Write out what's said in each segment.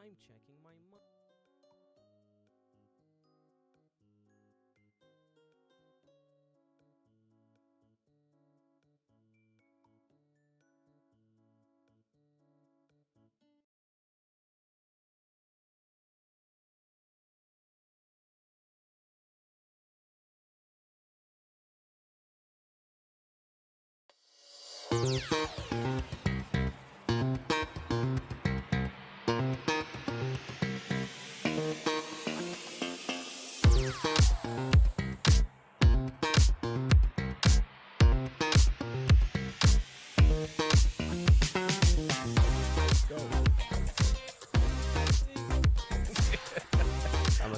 I'm checking my mic.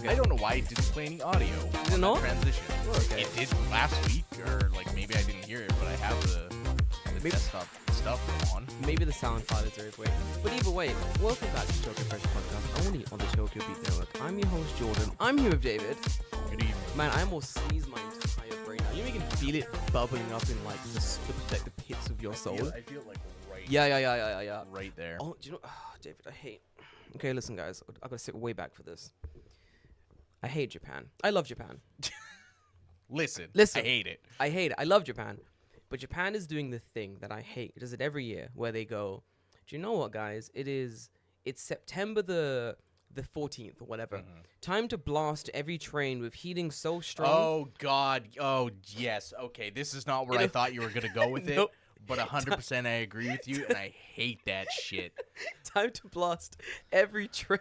I don't know why it didn't play any audio it on not? that transition. Oh, okay. It did last week, or like maybe I didn't hear it, but I have the Maybe- desktop stuff on. Maybe the sound file is very weird. But either way, welcome back to Tokyo Fresh Podcast, only on the Tokyo Beat Network. I'm your host, Jordan. I'm here with David. Good evening. Man, I almost sneezed my entire brain out. You can feel it bubbling up in like the pits of your soul. I feel like right, Yeah. right there. Oh, do you know, David, I hate. Okay, listen, guys, I gotta sit way back for this. I hate Japan. I love Japan. Listen, Listen. I hate it. I hate it. I love Japan. But Japan is doing the thing that I hate. It does it every year where they go, do you know what, guys? It's September the 14th or whatever. Time to blast every train with heating so strong. Oh God. Oh yes. Okay, this is not where I know- thought you were gonna go with Nope. it. But 100% I agree with you, and I hate that shit. Time to blast every train.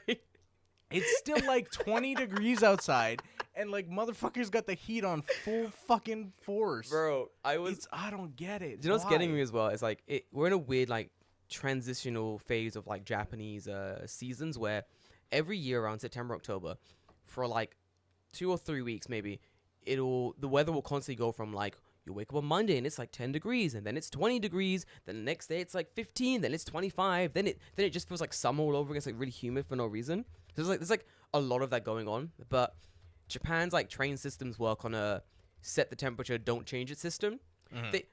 It's still like 20 degrees outside, and like motherfuckers got the heat on full fucking force. Bro, I don't get it. you know what's getting Why? me as well? It's like we're in a weird like transitional phase of like Japanese seasons where every year around September, October, for like 2 or 3 weeks maybe, the weather will constantly go from like you wake up on Monday and it's like 10 degrees, and then it's 20 degrees, then the next day it's like 15, then it's 25, then it just feels like summer all over again. It's like really humid for no reason. So there's like a lot of that going on, but Japan's like train systems work on a set the temperature, don't change it system.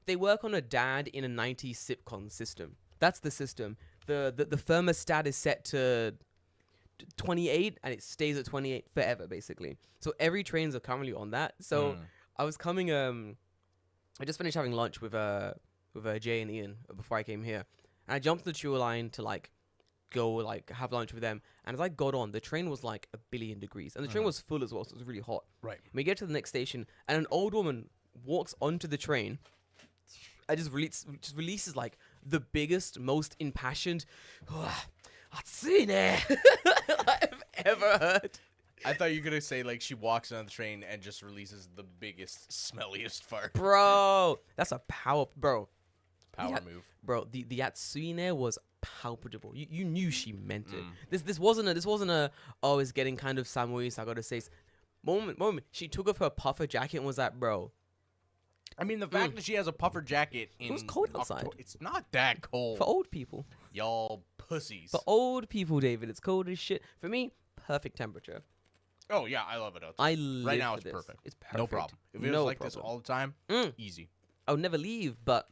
They work on a dad in a 90s sitcom system. That's the system. The thermostat is set to 28 and it stays at 28 forever basically. So every trains are currently on that. So I was coming I just finished having lunch with Jay and Ian before I came here. And I jumped the Chewer line to like go like have lunch with them, and as I got on, the train was like 1,000,000,000 degrees, and the train was full as well, so it was really hot. Right. We get to the next station, and an old woman walks onto the train. I just releases like the biggest, most impassioned "Atsui I've ever heard. I thought you were gonna say like she walks on the train and just releases the biggest, smelliest fart. Bro, that's a power, bro. Power Yeah. move. Bro, the Yatsune was palpable. You knew she meant it. This wasn't a oh, it's getting kind of Samui, so I gotta say moment. She took off her puffer jacket and was like, bro, I mean, the fact that she has a puffer jacket in was cold outside. It's not that cold. for old people. Y'all pussies. For old people, David, it's cold as shit. For me, perfect temperature. Oh yeah, I love it outside. I live Right now for it's this. perfect. It's perfect. No problem. If it No was like this problem. all the time, Mm. easy. I would never leave, but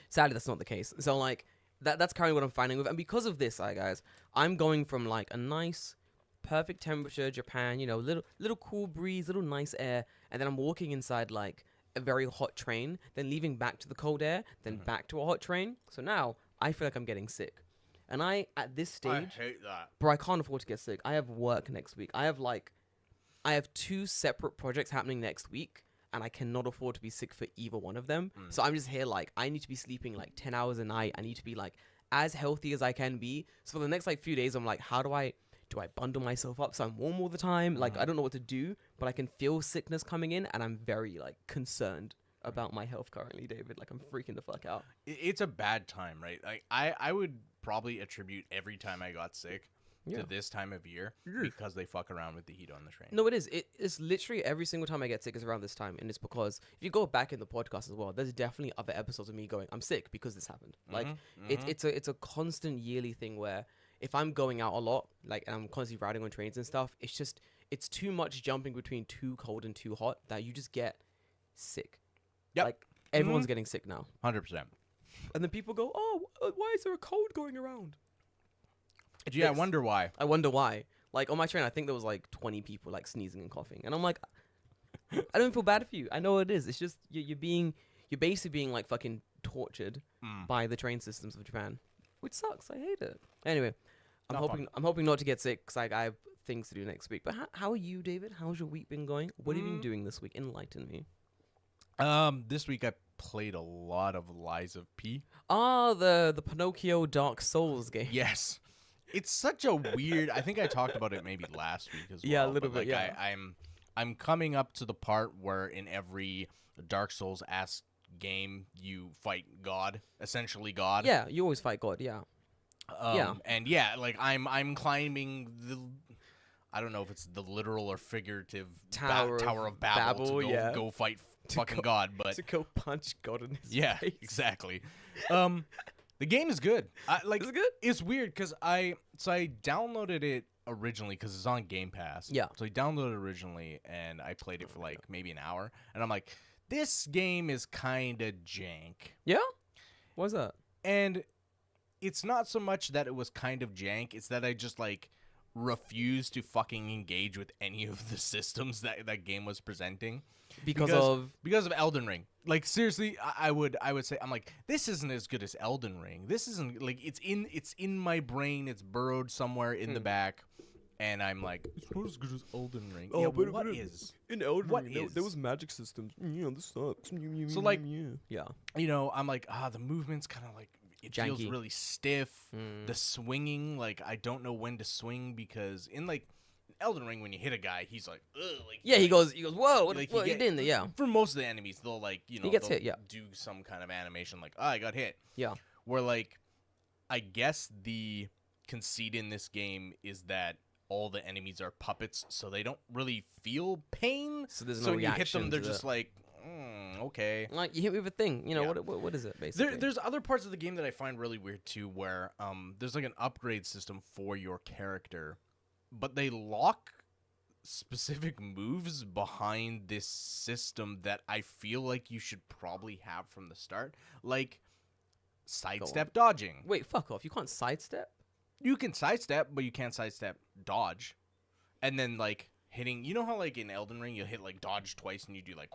sadly that's not the case. So like that's currently what I'm finding with, and because of this, guys, I'm going from like a nice, perfect temperature Japan, little cool breeze, little nice air, and then I'm walking inside like a very hot train, then leaving back to the cold air, then back to a hot train. So now I feel like I'm getting sick, and at this stage, hate that. bro, I can't afford to get sick. I have work next week. I have 2 separate projects happening next week, and I cannot afford to be sick for either one of them. So I'm just here like I need to be sleeping like 10 hours a night. I need to be like as healthy as I can be. So for the next like few days, I'm like, how do I bundle myself up so I'm warm all the time? Like I don't know what to do, but I can feel sickness coming in, and I'm very like concerned about my health currently, David. Like I'm freaking the fuck out. It's a bad time, right? Like I would probably attribute every time I got sick Yeah. to this time of year because they fuck around with the heat on the train. No, it is. It's literally every single time I get sick is around this time, and it's because if you go back in the podcast as well, there's definitely other episodes of me going, "I'm sick because this happened." Like it's a constant yearly thing where if I'm going out a lot, like and I'm constantly riding on trains and stuff, it's too much jumping between too cold and too hot that you just get sick. Yep. Like everyone's getting sick now, 100%. and then people go, "Oh, why is there a cold going around?" Yeah, I fixed. wonder why. I wonder why. Like on my train, I think there was like 20 people like sneezing and coughing, and I'm like, I don't feel bad for you. I know what it is. It's just you're basically being like fucking tortured by the train systems of Japan, which sucks. I hate it. Anyway, Not fun. I'm hoping not to get sick because I have things to do next week. But how are you, David? How's your week been going? What have you been doing this week? Enlighten me. This week I played a lot of Lies of P. Ah, the Pinocchio Dark Souls game. Yes. It's such a weird. I think I talked about it maybe last week as well. Yeah, a little but, bit, like, yeah. I'm coming up to the part where in every Dark Souls-esque game you fight God, essentially God. Yeah, you always fight God. Yeah. Yeah. And yeah, like I'm climbing the. I don't know if it's the literal or figurative Tower of Babel to Babel, go, yeah. go fight To fucking go- God, but To go punch God in his yeah, face. exactly. The game is good. Like Is it good? it's weird because I downloaded it originally because it's on Game Pass. Yeah. So I downloaded it originally and I played it for like maybe an hour, and I'm like, this game is kind of jank. Yeah. What's that? And it's not so much that it was kind of jank; it's that I just like refused to fucking engage with any of the systems that game was presenting. Because of Elden Ring. Like seriously, I would say I'm like, this isn't as good as Elden Ring. This isn't like it's in my brain. It's burrowed somewhere in the back, and I'm like, it's not as good as Elden Ring. Oh, Yeah, but what it- is? In Elden What Ring, is? there was magic systems. Yeah, this sucks. So, like- yeah. You know, I'm like, the movement's kind of like it feels Janky. really stiff. Mm. The swinging, like I don't know when to swing because in like Elden Ring, when you hit a guy, he's like, ugh, like Yeah, he goes, whoa, what, like, what you you get- did? Yeah. For most of the enemies, they'll like, you know, He gets they'll hit, yeah. do some kind of animation like, I got hit. Yeah. Where like, I guess the conceit in this game is that all the enemies are puppets, so they don't really feel pain. So there's So no when you hit reaction them, they're to just the- like, okay. Like, you hit me with a thing. You know, Yeah. what is it, basically? There's other parts of the game that I find really weird too, where there's like an upgrade system for your character, but they lock specific moves behind this system that I feel like you should probably have from the start, like sidestep dodging. Wait, fuck off. You can't sidestep? You can sidestep, but you can't sidestep dodge, and then like hitting. You know how like in Elden Ring you hit like dodge twice and you do like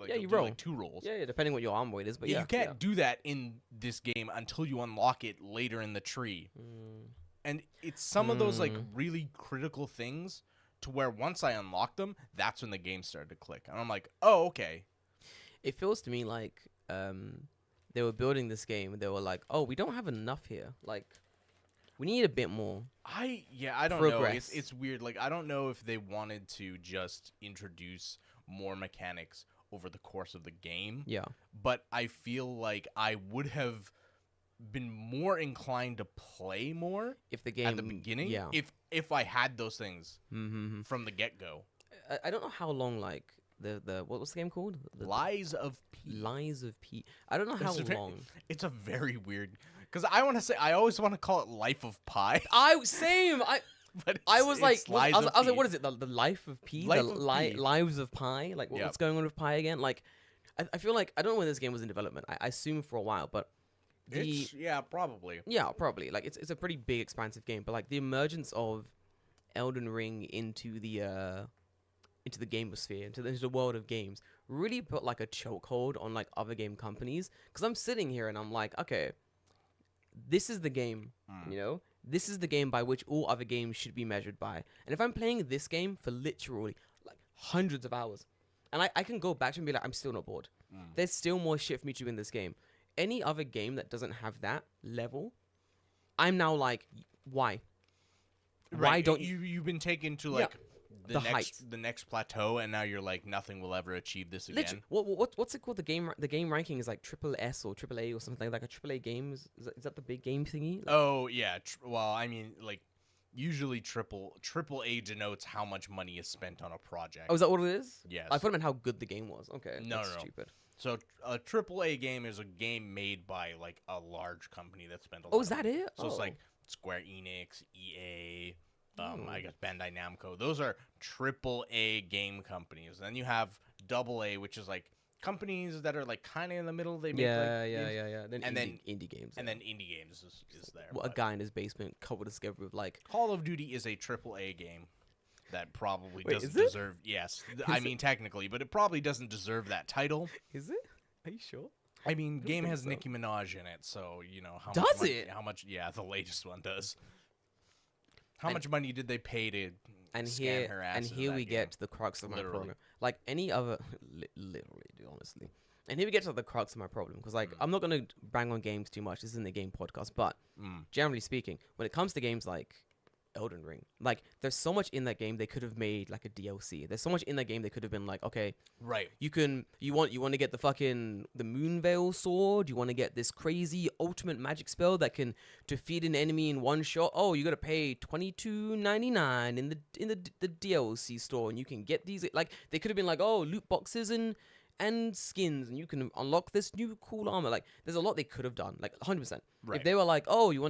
Yeah, you'll you do, roll. like 2 rolls. Yeah, depending what your arm weight is, but yeah. You can't do that in this game until you unlock it later in the tree. And it's some of those like really critical things to where once I unlocked them, that's when the game started to click. And I'm like, oh, okay. It feels to me like they were building this game and they were like, oh, we don't have enough here. Like, we need a bit more. I don't know. Progress. It's weird. Like, I don't know if they wanted to just introduce more mechanics over the course of the game. Yeah. But I feel like I would have been more inclined to play more If the game at the beginning yeah. if I had those things Mm-hmm. from the get-go. I don't know how long like the what was the game called? The Lies of P. Lies of P. I don't know how It's a very- long. It's a very weird because I want to say I always want to call it Life of Pi, Same. but I it's- was like, it's what, Lies I was of like, P. what is it? The life of P? Life the of P. lives of Pi? Like, Yep. what's going on with Pi again? Like, I feel like I don't know when this game was in development. I assume for a while, but Yeah, probably. yeah, probably. Like, it's a pretty big, expansive game. But like the emergence of Elden Ring into the gamosphere, into the world of games, really put like a chokehold on like other game companies. Because I'm sitting here and I'm like, okay, this is the game, you know. This is the game by which all other games should be measured by. And if I'm playing this game for literally like hundreds of hours, and I can go back to it and be like, I'm still not bored. There's still more shit for me to do in this game. Any other game that doesn't have that level, I'm now like, why? Why Right, don't you? you've been taken to Yeah. like The heights. the next plateau, and now you're like nothing will ever achieve this again. Literally, what's it called? The game ranking is like triple S or triple A or something like a triple A game. Is that the big game thingy? Like, Oh yeah, well I mean like usually triple A denotes how much money is spent on a project. oh, is that what it is? Yes. I thought it meant how good the game was. Okay, No, that's no, no. stupid. So a triple A game is a game made by like a large company that spent a lot. Oh, is of that money. it? So it's Oh. like Square Enix, EA, I guess Bandai Namco. Those are triple A game companies. Then you have double A, which is like companies that are like kind of in the middle. They make yeah. Then and indie games. And then indie games is there. Well, a guy in his basement coupled together with like Call of Duty is a AAA game that probably Wait, doesn't is it? deserve. Yes, I mean technically, but it probably doesn't deserve that title. Is it? Are you sure? I mean, don't game think has so. Nicki Minaj in it, so you know how Does much money, it? How much? Yeah, the latest one does. How And- much money did they pay to And scan her ass? and into here that we game? get to the crux of my Literally. problem. Like any other, literally, dude, honestly. And here we get to the crux of my problem because like I'm not gonna bang on games too much. This isn't a game podcast, but generally speaking, when it comes to games like Elden Ring, like there's so much in that game they could have made like a DLC. There's so much in that game they could have been like, okay, Right. you want to get the Moonveil sword. You want to get this crazy ultimate magic spell that can defeat an enemy in one shot. Oh, you gotta pay $22.99 in the DLC store, and you can get these. Like they could have been like, oh, loot boxes and skins, and you can unlock this new cool armor. Like there's a lot they could have done, like 100%. Right. If they were like, oh, you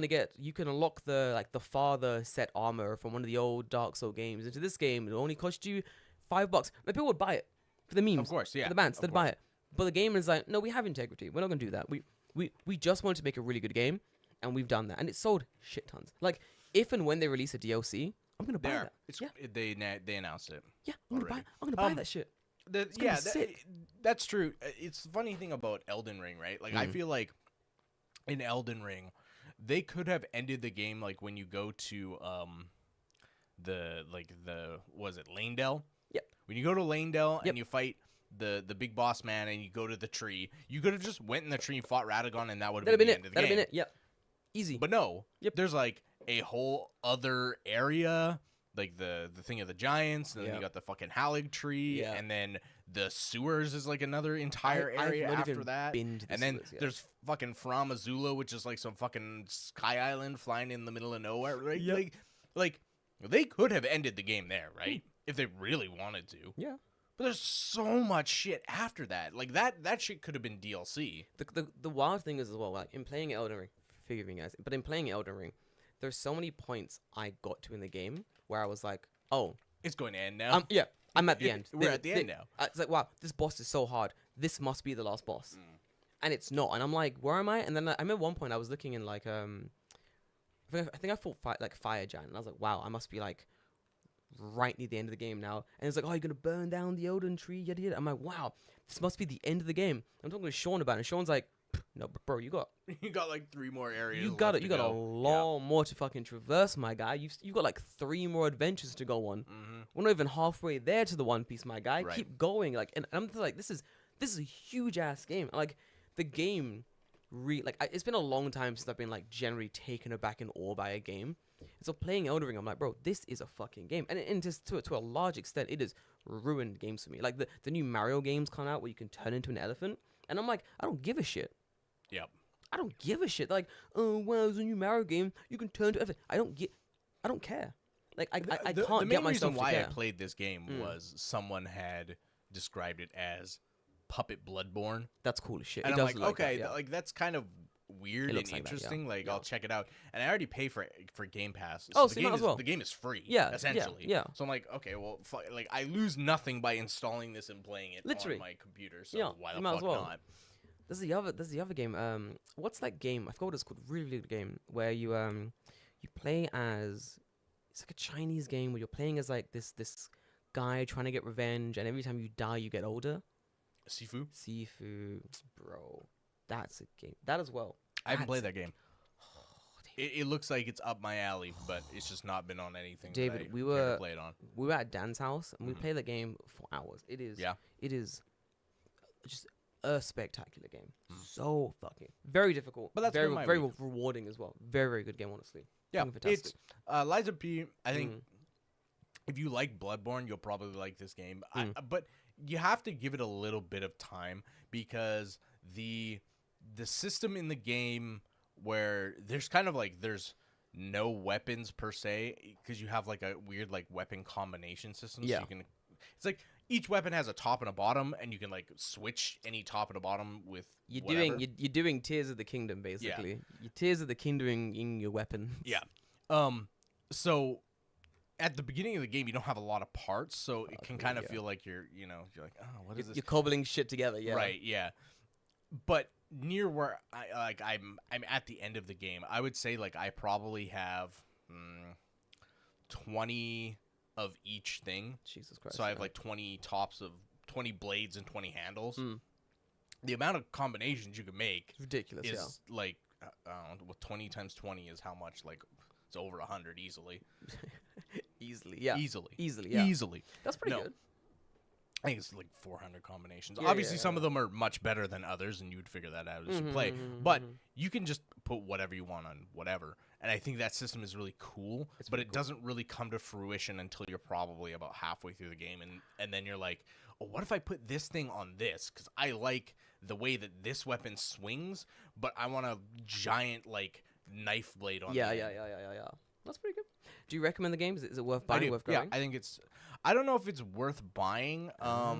can unlock the father set armor from one of the old Dark Soul games into this game, it'll only cost you $5. Like people would buy it for the memes, Of course, yeah. for the bands, of they'd course. buy it. But the game is like, no, we have integrity. We're not gonna do that. We just wanted to make a really good game, and we've done that, and it sold shit tons. Like if and when they release a DLC, I'm gonna buy There. that. It's, Yeah. They announced it. Yeah, I'm gonna buy. already. I'm gonna buy Um, that shit. The, gonna yeah, be sick. that's true. It's the funny thing about Elden Ring, right? Like, I feel like in Elden Ring, they could have ended the game like when you go to was it Lanedale? Yep. When you go to Lanedale Yep. and you fight the big boss man and you go to the tree, you could have just went in the tree, fought Radagon, and that would have That'd been been the end it. of the That'd game. been it. Yep. Easy. But no, Yep. there's like a whole other area, like the thing of the giants, and then you Yep. got the fucking Halig tree, Yeah. and then the sewers is like another entire I've area not after even that. been to the And then sewers yet. there's fucking From Azula, which is like some fucking sky island flying in the middle of nowhere, right? Yep. Like they could have ended the game there, right? If they really wanted to. Yeah. But there's so much shit after that. Like that shit could have been DLC. The wild thing is as well, like in playing Elden Ring, forgive me guys, but in playing Elden Ring, there's so many points I got to in the game where I was like, oh, It's going to end now. yeah, I'm at the end. We're at the end now. It's like, wow, this boss is so hard. This must be the last boss, and it's not. And I'm like, where am I? And then I remember one point I was looking in like I think I fought Fire Giant, and I was like, wow, I must be like right near the end of the game now. And it's like, oh, you're gonna burn down the Elden tree, yada yada. I'm like, wow, this must be the end of the game. I'm talking to Sean about it, and Sean's like, no, bro, you got You got like 3 more areas. you left got to you got a go. lot more to fucking traverse, my guy. You've got like 3 more adventures to go on. Mm-hmm. We're not even halfway there to the One Piece, my guy. Right. Keep going, like, and I'm just like, this is a huge ass game. Like, the game, it's been a long time since I've been like generally taken aback in awe by a game. So playing Elden Ring, I'm like, bro, this is a fucking game, and just to a large extent, it has ruined games for me. Like the new Mario games come out where you can turn into an elephant, and I'm like, I don't give a shit. Yep. I don't give a shit. Like, oh, well, there's a new Mario game. You can turn to everything. I don't care. Like, I The can't main get myself reason to why care. I played this game was someone had described it as Puppet Bloodborne, That's cool as shit. and It I'm does like, look like okay, that, yeah. like that's kind of weird It and looks like that, yeah. interesting. Like Yeah. I'll check it out, and I already pay for Game Pass. Oh, the so you game might as well. The game is free. Yeah, yeah, essentially. yeah. So I'm like, okay, well, like I lose nothing by installing this and playing it Literally. on my computer. So Yeah, why you the might as fuck well. not? There's the other game. What's that game? I forgot what it's called. Really, really good game where you play as, it's like a Chinese game where you're playing as like this guy trying to get revenge, and every time you die, you get older. Sifu. Sifu, bro, that's a game. That as well. I haven't played That's- that game. It looks like it's up my alley, but it's just not been on anything. David, that I we care were- to play it on. We were at Dan's house and we Mhm. played that game for hours. It is Yeah. It is just a spectacular game. So fucking very difficult, But that's very been my very week. rewarding as well. Very very good game, honestly. Yeah, Fucking fantastic. it's Liza P. I think Mm. if you like Bloodborne, you'll probably like this game. Mm. But you have to give it a little bit of time because the system in the game where there's kind of like there's no weapons per se because you have like a weird like weapon combination system. Yeah. So you can. It's like each weapon has a top and a bottom, and you can like switch any top and a bottom with. You're whatever. you're doing Tears of the Kingdom basically. You're Tears of the Kingdom in your weapons. Yeah. So at the beginning of the game, you don't have a lot of parts, so it can kind of feel like you're like, oh, what is this? You're cobbling shit together, yeah. Right, yeah. But near where I'm at the end of the game, I would say like I probably have 20 of each thing. Jesus Christ. So I have like 20 blades and 20 handles. Mm. The amount of combinations you can make It's ridiculous, is like, well, 20 times 20 is how much? Like, it's over 100 easily. Easily, yeah. Easily, yeah. Easily. That's pretty good. I think it's like 400 combinations. Yeah, Obviously, some of them are much better than others, and you would figure that out as you play. But you can just put whatever you want on whatever. And I think that system is really cool, but it doesn't really come to fruition until you're probably about halfway through the game. And then you're like, oh, what if I put this thing on this? Because I like the way that this weapon swings, but I want a giant, like, knife blade on Yeah. That's pretty good. Do you recommend the game? Is it worth buying? Worth going? Yeah, I think it's... I don't know if it's worth buying. I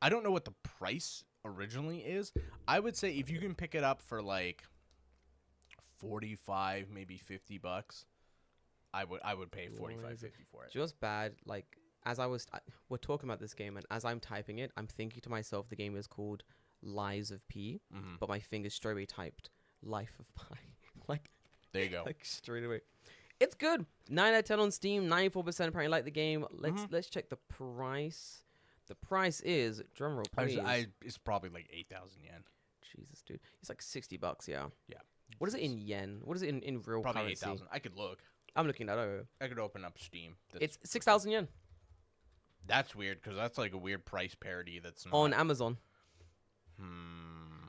don't know what the price originally is. I would say if you can pick it up for like 45, maybe $50, I would pay 45, 50 for it. Just bad. Like as we're talking about this game, and as I'm typing it, I'm thinking to myself, the game is called Lies of P, but my fingers straight away typed Life of Pi. Like there you go. Like straight away. It's good. 9 out of 10 on Steam. 94% apparently like the game. Let's check the price. The price is drumroll, please. It's probably like 8,000 yen. Jesus, dude. It's like $60. Yeah. Yeah. What is it in yen? What is it in real probably currency? 8,000. I could look. I'm looking that over. I could open up Steam. It's 6,000 yen. That's weird because that's like a weird price parity. That's not on Amazon.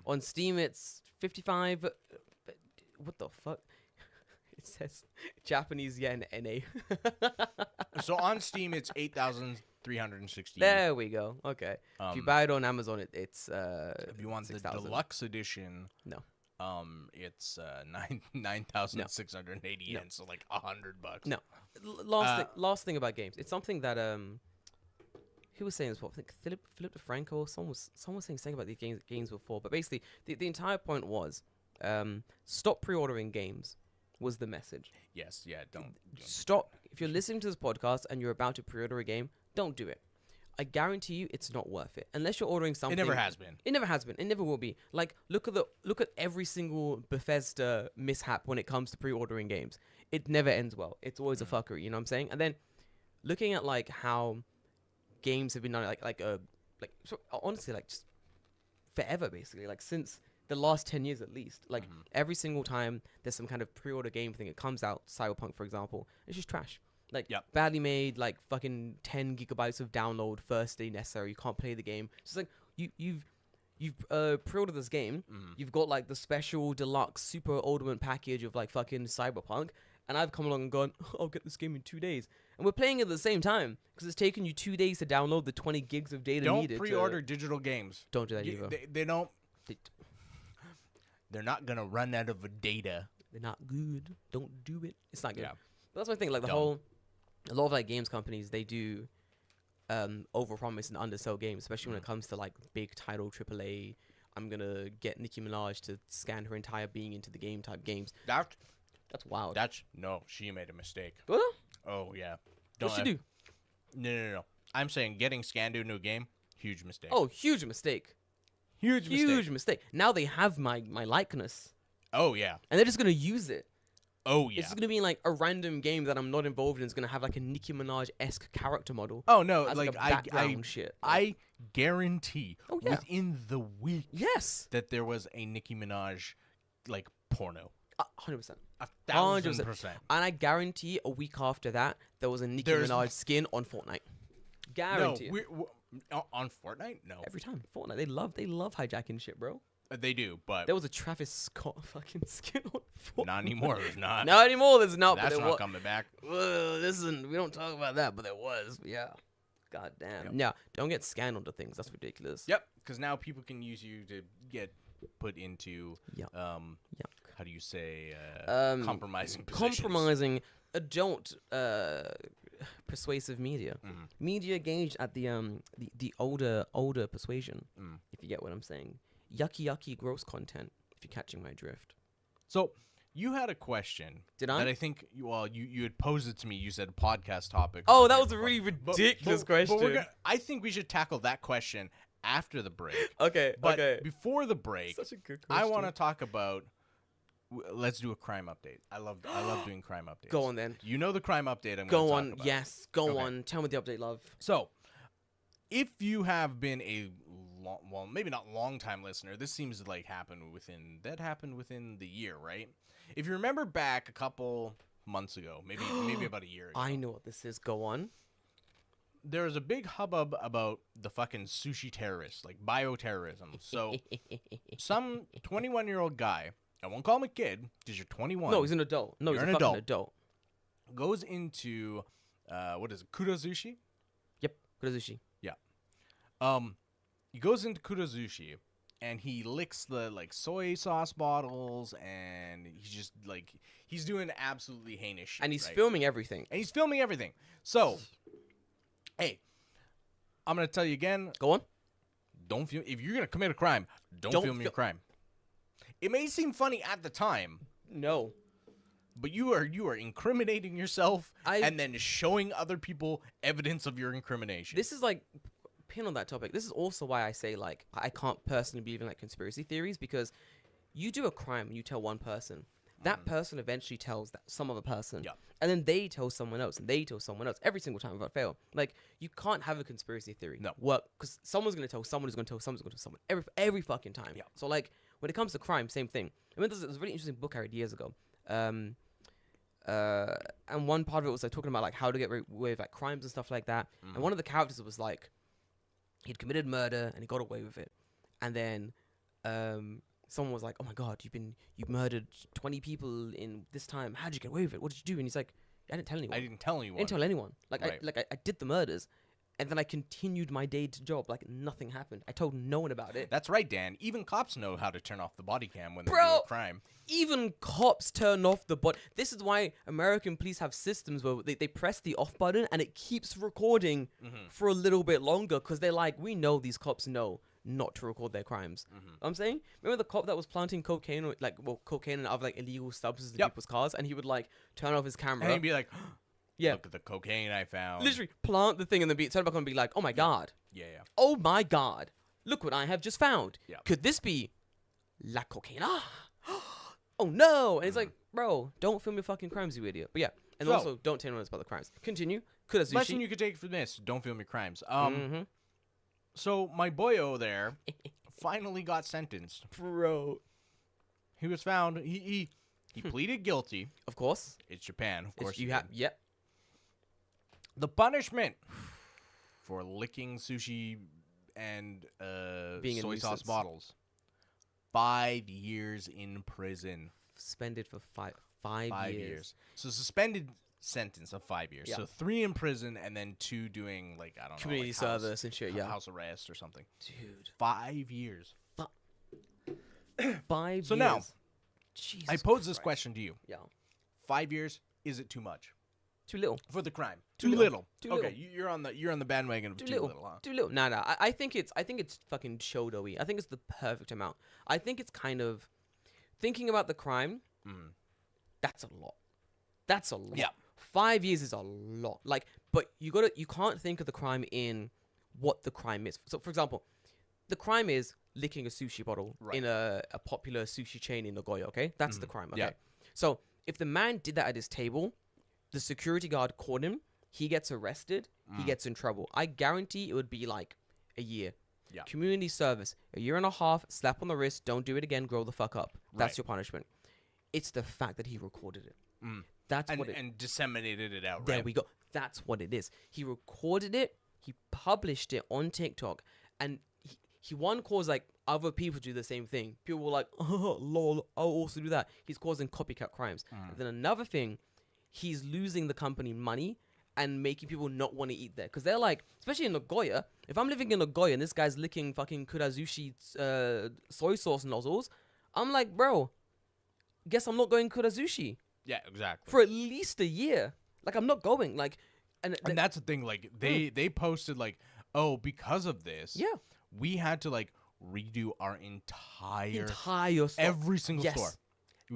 On Steam, it's 55. What the fuck? It says Japanese yen NA. So on Steam, it's 8,360. There we go. Okay. If you buy it on Amazon, it's if you want 6, the deluxe edition, no. It's 9,680 yen, so like $100. No. Last thing about games. It's something that who was saying this before? I think Philip DeFranco or someone was saying something about these games before. But basically, the entire point was stop pre-ordering games. Was the message. Yes, yeah, don't stop. If you're listening to this podcast and you're about to pre-order a game, don't do it. I guarantee you it's not worth it. Unless you're ordering something. It never has been. It never has been. It never will be. Like, look at every single Bethesda mishap when it comes to pre-ordering games. It never ends well. It's always a fuckery, you know what I'm saying? And then looking at like how games have been done so honestly, like just forever basically, like since the last 10 years at least. Like every single time there's some kind of pre-order game thing that comes out, Cyberpunk for example, it's just trash. Like badly made, like fucking 10 gigabytes of download first day necessary. You can't play the game. So it's like you've pre-ordered this game. You've got like the special deluxe super ultimate package of like fucking Cyberpunk, and I've come along and gone, I'll get this game in 2 days, and we're playing it at the same time because it's taken you 2 days to download the 20 gigs of data needed. Don't pre-order digital games. Don't do that either. They don't. They're not gonna run out of data. They're not good. Don't do it. It's not good. Yeah. But that's my thing. Like a lot of like games companies, they do overpromise and undersell games, especially when it comes to like big title AAA. I'm gonna get Nicki Minaj to scan her entire being into the game type games. That's wild. No, she made a mistake. What? Oh yeah. What'd she do? No. I'm saying getting scanned to a new game, huge mistake. Oh, huge mistake. Huge mistake. Now they have my likeness. Oh yeah. And they're just gonna use it. Oh yeah. It's just gonna be like a random game that I'm not involved in. It's gonna have like a Nicki Minaj-esque character model. Oh no, like I guarantee within the week that there was a Nicki Minaj like porno. 100%. 1,000%. And I guarantee a week after that there was a Nicki Minaj skin on Fortnite. Guarantee. No, on Fortnite? No. Every time. Fortnite. They love hijacking shit, bro. They do, but there was a Travis Scott fucking skin on Fortnite. Not anymore. There's not. Not anymore. There's not. That's not coming back. Listen, we don't talk about that, but there was. Yeah. God damn. Yep. Yeah. Don't get scanned onto things. That's ridiculous. Yep. Because now people can use you to get put into how do you say compromising positions. Compromising adult persuasive media. Media gauged at the older persuasion. If you get what I'm saying. Yucky gross content, if you're catching my drift. So You had a question. Did I? That I think, you had posed it to me. You said podcast topic. Oh, that was a really ridiculous question. But I think we should tackle that question after the break. Okay, But okay. before the break, Such a good question. I want to talk about. Let's do a crime update. I love doing crime updates. Go on then. You know the crime update I'm going to Go talk on. about. Yes, go on. Tell me the update, love. So, if you have been a maybe not long time listener, this seems to happened within the year, right? If you remember back a couple months ago, maybe about a year ago. I know what this is. Go on. There was a big hubbub about the fucking sushi terrorists, bioterrorism. So, some 21-year-old guy, I won't call him a kid because you're 21. No, he's an adult. No, You're he's an a fucking adult. Goes into what is it? Kurozushi? Yep, Kurozushi. Yeah. He goes into Kurozushi and he licks the soy sauce bottles and he's just he's doing absolutely heinous shit. And he's right? filming everything. So, hey, I'm gonna tell you again. Go on. Don't film if you're gonna commit a crime. Don't film your crime. It may seem funny at the time. No. But you are incriminating yourself and then showing other people evidence of your incrimination. This is pin on that topic. This is also why I say I can't personally believe in conspiracy theories, because you do a crime and you tell one person. That person eventually tells some other person. Yeah. And then they tell someone else and they tell someone else every single time without fail. You can't have a conspiracy theory. No. Work, because someone's going to tell someone who's going to tell someone's going to tell someone every fucking time. Yeah. So when it comes to crime, same thing. I mean, there's a really interesting book I read years ago. And one part of it was talking about how to get away with crimes and stuff like that. And one of the characters was he'd committed murder and he got away with it. And then someone was like, "Oh my God, you murdered 20 people in this time. How'd you get away with it? What did you do?" And he's like, "I didn't tell anyone. I didn't tell anyone. I didn't tell anyone. Right. I did the murders, and then I continued my day-to job nothing happened. I told no one about it." That's right, Dan. Even cops know how to turn off the body cam when they do Bro! a crime. Even cops turn off the button. This is why American police have systems where they press the off button and it keeps recording for a little bit longer, because they're we know these cops know not to record their crimes. I'm saying, remember the cop that was planting cocaine or cocaine and other illegal substances in people's cars, and he would turn off his camera And he'd be like, yeah, "Look at the cocaine I found." literally plant the thing and then turn back on and be like, "Oh my God. Yeah. Oh my God. Look what I have just found. Yeah. Could this be la cocaina? Oh no." And it's bro, don't film your fucking crimes, you idiot. But yeah. And also, don't tell anyone else about the crimes. Continue. Kurozushi. Lesson you could take from this: don't film your crimes. So my boyo there finally got sentenced. Bro. He was found. He pleaded guilty. Of course. It's Japan, of course. You have. Yep. The punishment for licking sushi and Being a soy sauce nuisance. bottles: 5 years in prison. Suspended for five 5 years. So suspended sentence of 5 years. Yeah. So 3 in prison and then 2 doing I don't know, Community service and shit. Yeah. house arrest or something. Dude. 5 years. 5 years. So now, Jesus I pose this Christ. question to you: Yeah. 5 years, is it too much Too little. for the crime? Too Too little. little. Too Okay, you're on the bandwagon of Too too little. little, huh? Too little. Nah. I think it's fucking show doughy. I think it's the perfect amount. I think it's kind of thinking about the crime. That's a lot. That's a lot. Yeah. 5 years is a lot. But you can't think of the crime in what the crime is. So for example, the crime is licking a sushi bottle Right. in a popular sushi chain in Nagoya, okay? That's the crime, okay? Yeah. So if the man did that at his table, the security guard caught him, he gets arrested, he gets in trouble. I guarantee it would be a year. Yeah. Community service, a year and a half, slap on the wrist, don't do it again, grow the fuck up. That's Right. your punishment. It's the fact that he recorded it. That's what it And disseminated it out, There right? we go. That's what it is. He recorded it, he published it on TikTok, and he one caused other people to do the same thing. People were like, "Oh, lol, I'll also do that." He's causing copycat crimes. And then another thing, he's losing the company money and making people not want to eat there. Because they're especially in Nagoya, if I'm living in Nagoya and this guy's licking fucking Kurozushi soy sauce nozzles, I'm like, bro, guess I'm not going Kurozushi Yeah, exactly. for at least a year. I'm not going. And that's the thing. They posted oh, because of this, yeah, we had to redo our entire entire store. every single Yes. store.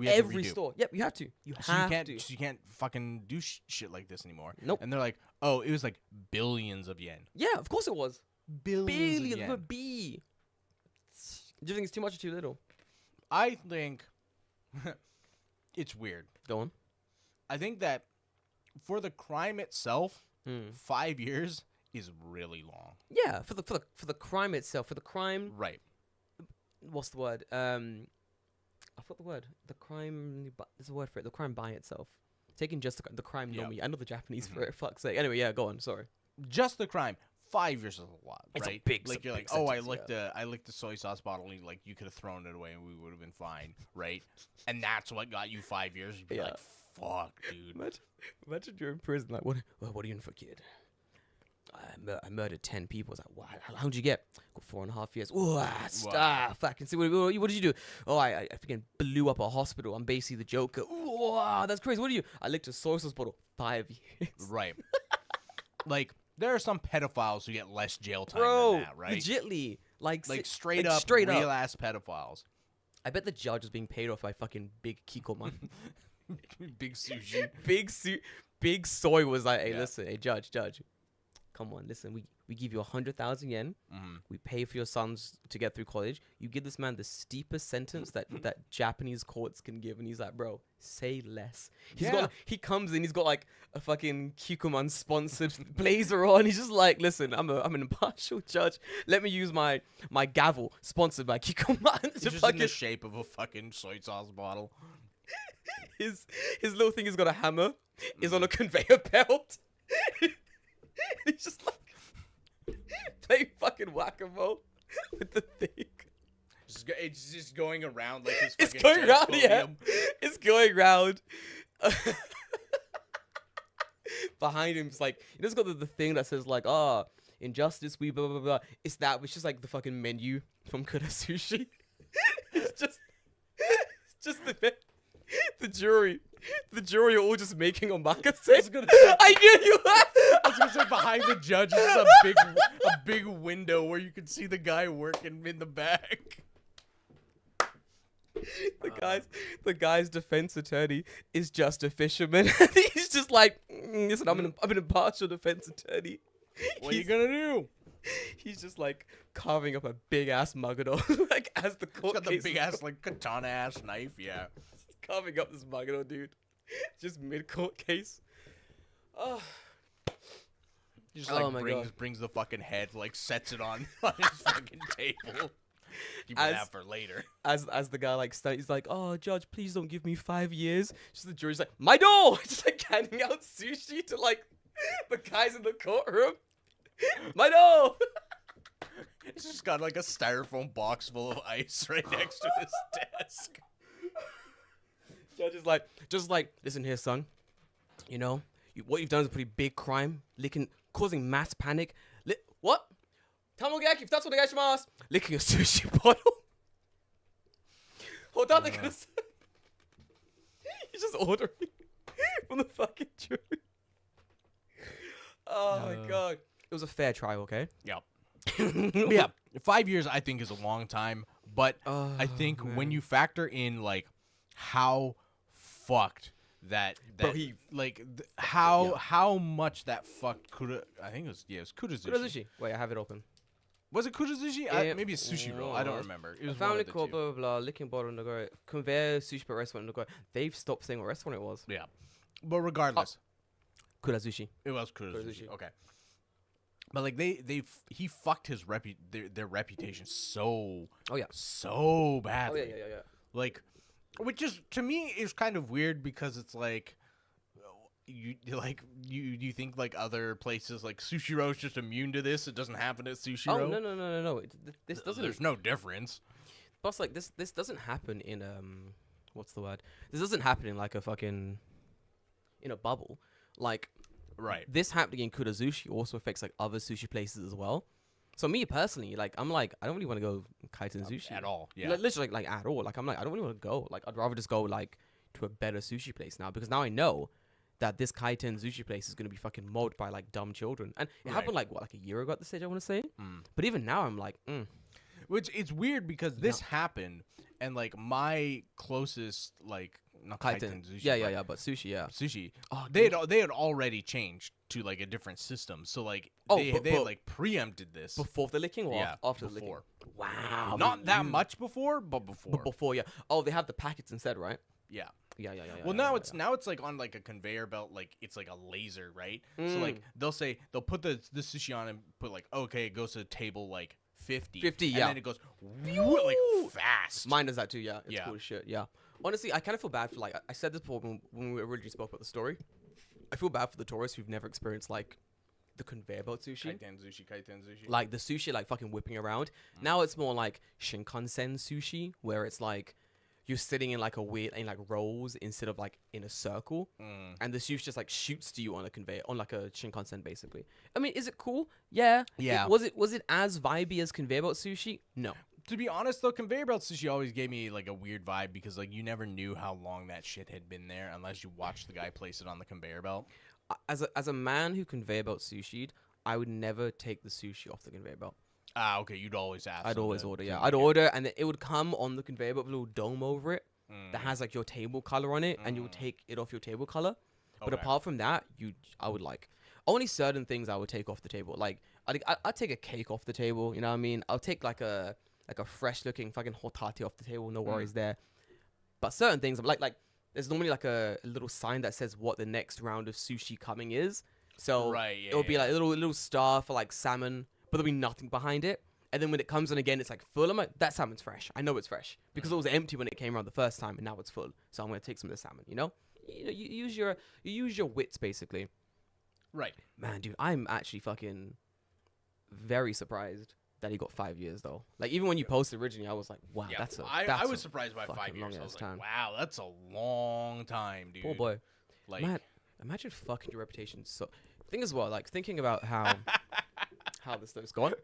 Every store. Yep, you have to. You have to. So you can't fucking do shit like this anymore. Nope. And they're like, oh, it was like billions of yen. Yeah, of course it was. Billions of with yen. a B. Do you think it's too much or too little? I think it's weird. Go on. I think that for the crime itself, Mm. 5 years is really long. Yeah, for the crime itself, for the crime. Right. What's the word? I forgot the word. The crime. There's a word for it. The crime by itself. Taking just the crime Yep. nomi. I know the Japanese for it. Fuck's sake. Anyway, yeah. Go on. Sorry. Just the crime. 5 years is a lot, It's a right? big- like it's a you're big like, oh, sentence, I licked the soy sauce bottle. And like you could have thrown it away and we would have been fine, right? And that's what got you 5 years. You'd be Yeah. like, fuck, dude. Imagine you're in prison. Like, what are you in for, kid? I murdered 10 people. It's like, wow, how did you get? Got 4.5 years. Ooh, fucking see, what did you do? Oh, I freaking blew up a hospital. I'm basically the Joker. Ooh, wow, that's crazy. What do you? I licked a soy sauce bottle. 5 years. Right. Like, there are some pedophiles who get less jail time Bro, than that, right? legitly. Like Straight like, up, straight up. real ass pedophiles. I bet the judge is being paid off by fucking Big Kikoman. Big sushi. Big Soy was like, hey, Yeah. listen, hey, judge. Come on, listen. We give you 100,000 yen. We pay for your sons to get through college. You give this man the steepest sentence that Japanese courts can give, and he's like, bro, say less. He comes in, he's got like a fucking Kikuman sponsored blazer on. He's just like, listen, I'm an impartial judge. Let me use my gavel sponsored by Kikuman. It's just in the shape of a fucking soy sauce bottle. His little thing has got a hammer. Is on a conveyor belt. He's just like playing fucking whack-a-mole with the thing. It's just going around like his It's fucking going round, chess yeah. podium. It's going round. Behind him, it's like, you know, it's got the thing that says like, injustice, we blah blah blah. It's which is like the fucking menu from Kura Sushi. it's just the jury. The jury are all just making omakase. I knew you were. I was gonna say behind the judge is a big window where you can see the guy working in the back. The guy's defense attorney is just a fisherman. He's just like, listen, I'm an impartial defense attorney. What are you gonna do? He's just like carving up a big ass Magado, like as the court He's got the case big ass like katana ass knife. Yeah. carving up this Magado, dude. Just mid court case. Oh. He just like Oh my God. brings the fucking head, like sets it on his fucking table. Keep that for later. As the guy like he's like, oh judge, please don't give me 5 years. Just the jury's like, my door. Just like handing out sushi to like the guys in the courtroom. My door. He's just got like a styrofoam box full of ice right next to his desk. Judge is like, listen here, son. You know, what you've done is a pretty big crime. Causing mass panic. What? Tamogaki, if that's what the guy shimasu. Licking a sushi bottle. Hold on, He's just ordering from the fucking jury. Oh my God. It was a fair trial, okay? Yep. Yeah, 5 years I think is a long time, but I think when you factor in like how fucked that Bro, how much that fucked Kuda. I think it was Kudazushi. Kurazushi. Wait, I have it open. Was it Kudazushi? Maybe it's Sushi Roll. I don't remember. It was one family of the called two. blah blah blah. Licking bottle Nagore. Conveyor sushi bar restaurant Nagore. They've stopped saying what restaurant it was. Yeah, but regardless, Kurazushi. it was Kudazushi. Kurazushi. Okay, but like he fucked his their reputation so Oh yeah. so Oh badly. yeah. Like, which is to me is kind of weird because it's like you think like other places like Sushiro is just immune to this. It doesn't happen at Sushiro. Oh no. This doesn't. There's no difference. Plus, like this doesn't happen in what's the word? This doesn't happen in like a fucking in a bubble. Like Right. this happening in Kurazushi also affects like other sushi places as well. So me personally, like I don't really want to go Kaiten Sushi At all. Yeah. Literally, like at all. Like I'm like I don't really want to go. Like I'd rather just go like to a better sushi place now because now I know that this Kaiten Sushi place is gonna be fucking mobbed by like dumb children. And it happened like a year ago at the stage I want to say. But even now I'm like, Which it's weird because this happened, and like my closest like not kaiten sushi, yeah, but sushi, sushi. Oh, they had already changed to like a different system, so like they had like preempted this before the licking or after the licking. Before. Wow, not that much before, but before. But before, yeah. Oh, they have the packets instead, right? Yeah. Yeah. Well, now it's like on like a conveyor belt, like it's like a laser, right? So like they'll put the sushi on and put like, okay, it goes to table like 50, and then it goes like fast. Mine does that too, yeah. It's cool as shit, yeah. Honestly, I kind of feel bad for like I said this before when we originally spoke about the story. I feel bad for the tourists who've never experienced like the conveyor belt sushi. Kaiten sushi. Like the sushi like fucking whipping around. Now it's more like Shinkansen sushi, where it's like you're sitting in like a weird in like rows instead of like in a circle, and the sushi just like shoots to you on a conveyor on like a Shinkansen basically. I mean, is it cool? Yeah. Was it as vibey as conveyor belt sushi? No. To be honest though, conveyor belt sushi always gave me like a weird vibe because like you never knew how long that shit had been there unless you watched the guy place it on the conveyor belt. As a man who conveyor belt sushi'd, I would never take the sushi off the conveyor belt. Ah, okay. You'd always ask. I'd always order, yeah. I'd order, and then it would come on the conveyor belt with a little dome over it that has like your table color on it, and you'll take it off your table color. But apart from that, I would like only certain things I would take off the table. Like I'd take a cake off the table. You know what I mean? I'll take like a fresh looking fucking hotate off the table. No worries there. But certain things, like there's normally like a little sign that says what the next round of sushi coming is. So it'll be like a little star for like salmon, but there'll be nothing behind it. And then when it comes in again, it's like full. I'm like, that salmon's fresh. I know it's fresh because it was empty when it came around the first time, and now it's full. So I'm gonna take some of the salmon. You know, you use your wits basically. Right, man, dude. I'm actually fucking very surprised that he got 5 years though. Like even when you posted originally, I was like, wow, I was surprised by 5 years. I was like, wow, that's a long time, dude. Poor boy. Like, man, imagine fucking your reputation. So, thing as well, like thinking about how this stuff's gone.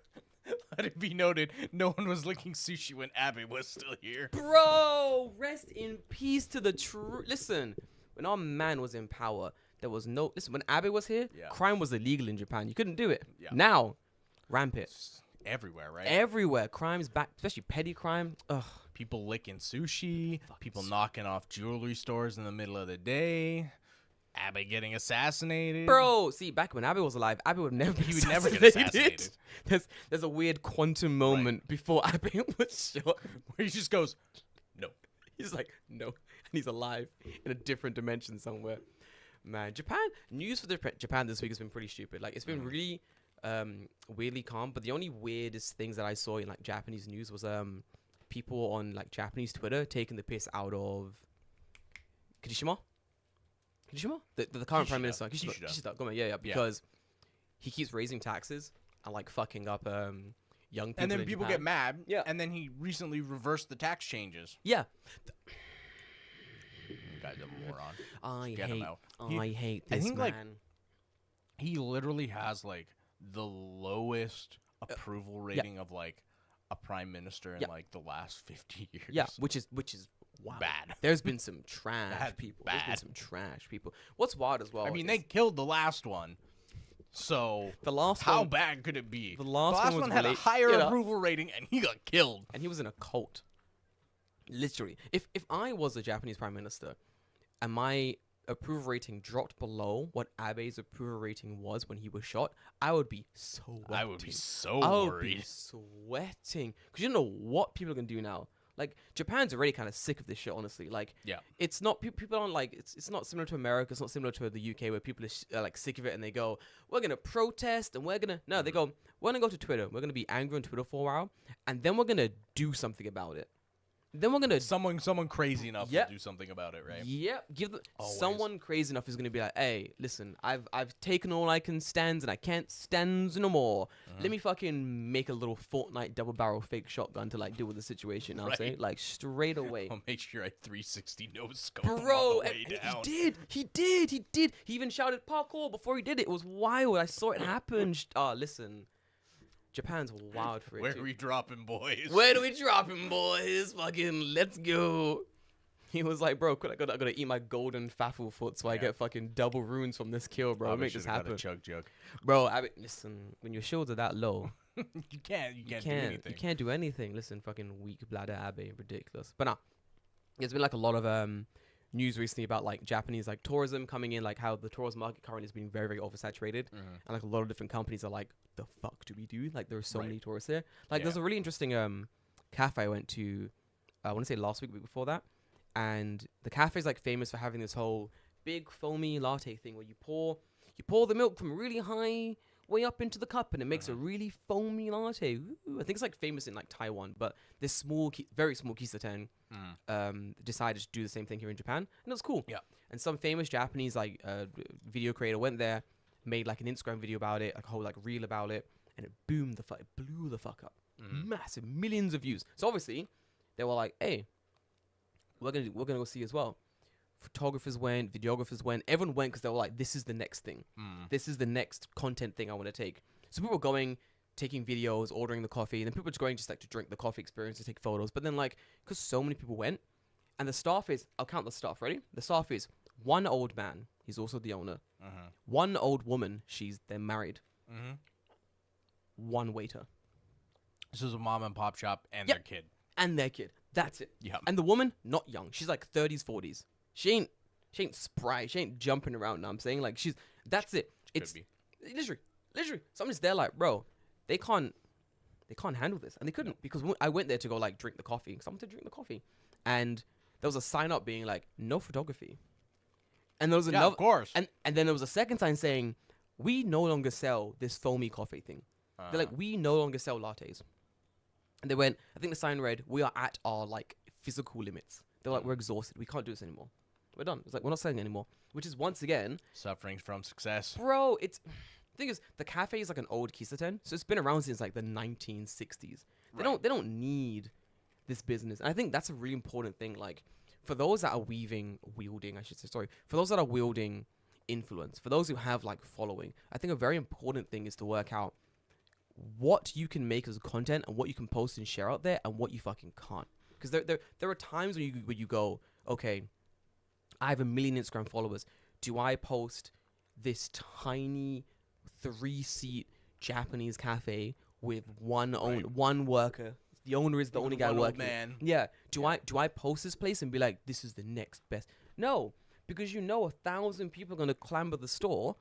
Let it be noted, no one was licking sushi when Abe was still here. Bro, rest in peace to the true. Listen, when our man was in power, there was no. Listen, when Abe was here, crime was illegal in Japan. You couldn't do it. Yeah. Now, rampant. Everywhere, right? Everywhere. Crime's back, especially petty crime. Ugh. People licking sushi, people knocking off jewelry stores in the middle of the day. Abe getting assassinated. Bro, see, back when Abe was alive, Abe would never he would never get assassinated. There's a weird quantum moment before Abe was shot where he just goes, no. He's like, no. And he's alive in a different dimension somewhere. Man, news for Japan this week has been pretty stupid. Like, it's been really weirdly calm, but the only weirdest things that I saw in like Japanese news was people on like Japanese Twitter taking the piss out of Kirishima, the current prime minister. Kishida. Go on, yeah, because he keeps raising taxes and like fucking up young people. And then people Japan. get mad. Yeah. And then he recently reversed the tax changes. Yeah. You guy's a moron. I hate this I think, man. like, he literally has like the lowest approval rating of like a prime minister in like the last 50 years. Yeah, which is wild. Bad. There's been some trash people. There's been some trash people. What's wild as well? I mean, they killed the last one. So the last how one, bad could it be? The last one had a higher approval rating, and he got killed. And he was in a cult. Literally, if I was a Japanese prime minister, and my approval rating dropped below what Abe's approval rating was when he was shot, I would be sweating. I would be so worried. Would be sweating because you don't know what people are gonna do now. Like, Japan's already kind of sick of this shit, honestly. Like, it's not people don't like it's not similar to America. It's not similar to the UK where people are like sick of it and they go, we're gonna protest and we're gonna they go, we're gonna go to Twitter. We're gonna be angry on Twitter for a while, and then we're gonna do something about it. Then we're gonna someone crazy enough to do something about it, right? Yep. Someone crazy enough is gonna be like, hey, listen, I've taken all I can stand and I can't stand no more. Let me fucking make a little Fortnite double barrel fake shotgun to like deal with the situation. I'm saying, like, straight away. I'll make sure I 360 no scope. Bro, he did. He even shouted parkour before he did it. It was wild. I saw it happen. Listen. Japan's wild for it. Where are we dropping, boys? Where do we drop him, boys? Fucking let's go. He was like, bro, I gotta eat my golden faffle foot so I get fucking double runes from this kill, bro. Make this happen. Chug. Bro, listen, when your shields are that low, You can't do anything. You can't do anything. Listen, fucking weak bladder Abe, ridiculous. But nah, there's been like a lot of news recently about like Japanese like tourism coming in, like how the tourism market currently has been very, very oversaturated, and like a lot of different companies are like, the fuck do we do? Like there are so many tourists here. Like there's a really interesting cafe I went to, I want to say last week, week before that, and the cafe is like famous for having this whole big foamy latte thing where you pour the milk from really high way up into the cup and it makes a really foamy latte. Ooh, I think it's like famous in like Taiwan, but this small, very small Kissa-ten decided to do the same thing here in Japan, and it was cool. Yeah. And some famous Japanese like video creator went there, made like an Instagram video about it, like a whole like reel about it, and it blew the fuck up. Massive, millions of views. So obviously, they were like, hey, we're gonna go see as well. Photographers went, videographers went, everyone went because they were like, this is the next thing. This is the next content thing I want to take. So people were going, taking videos, ordering the coffee, and then people were just going just like to drink the coffee experience, to take photos. But then like, because so many people went, and the staff is, I'll count the staff, ready? The staff is one old man, he's also the owner. One old woman, they're married. One waiter. This is a mom and pop shop and their kid. And their kid. That's it. Yeah. And the woman, not young. She's like 30s, 40s. She ain't spry. She ain't jumping around. Know what I'm saying, like that's it. It's literally. So I'm just there like, bro, they can't handle this, and they couldn't because I went there to go like drink the coffee because I wanted to drink the coffee, and there was a sign up being like no photography, and there was another, of course, and then there was a second sign saying we no longer sell this foamy coffee thing. They're like, we no longer sell lattes, and they went. I think the sign read, we are at our like physical limits. They're like, we're exhausted. We can't do this anymore. We're done. It's like, we're not selling anymore. Which is, once again... suffering from success. Bro, the thing is, the cafe is like an old Kissa-ten, so it's been around since like the 1960s. They don't need this business. And I think that's a really important thing. Like, for those that are for those that are wielding influence, for those who have like following, I think a very important thing is to work out what you can make as content and what you can post and share out there and what you fucking can't. Because there are times when you go, okay, I have 1 million Instagram followers. Do I post this tiny 3-seat Japanese cafe with one worker? The owner is the only guy working. Man. Yeah. Do I post this place and be like, this is the next best? No, because 1,000 people are gonna clamber the store,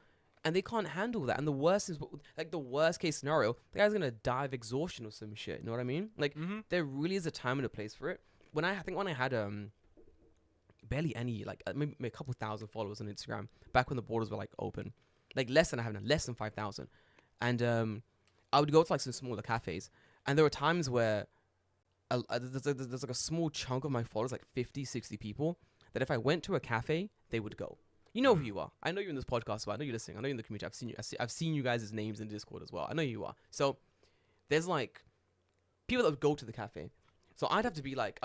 and they can't handle that. And the worst is, like, the worst case scenario, the guy's gonna die of exhaustion or some shit. You know what I mean? Like, there really is a time and a place for it. When I had barely any, like maybe a couple thousand followers on Instagram back when the borders were like open, like less than 5,000, and I would go to like some smaller cafes, and there were times where there's like a small chunk of my followers, like 50, 60 people, that if I went to a cafe, they would go. You know who you are. I know you're in this podcast, so I know you're listening. I know you're in the community. I've seen you. I've seen you guys' names in Discord as well. I know who you are. So there's like people that would go to the cafe. So I'd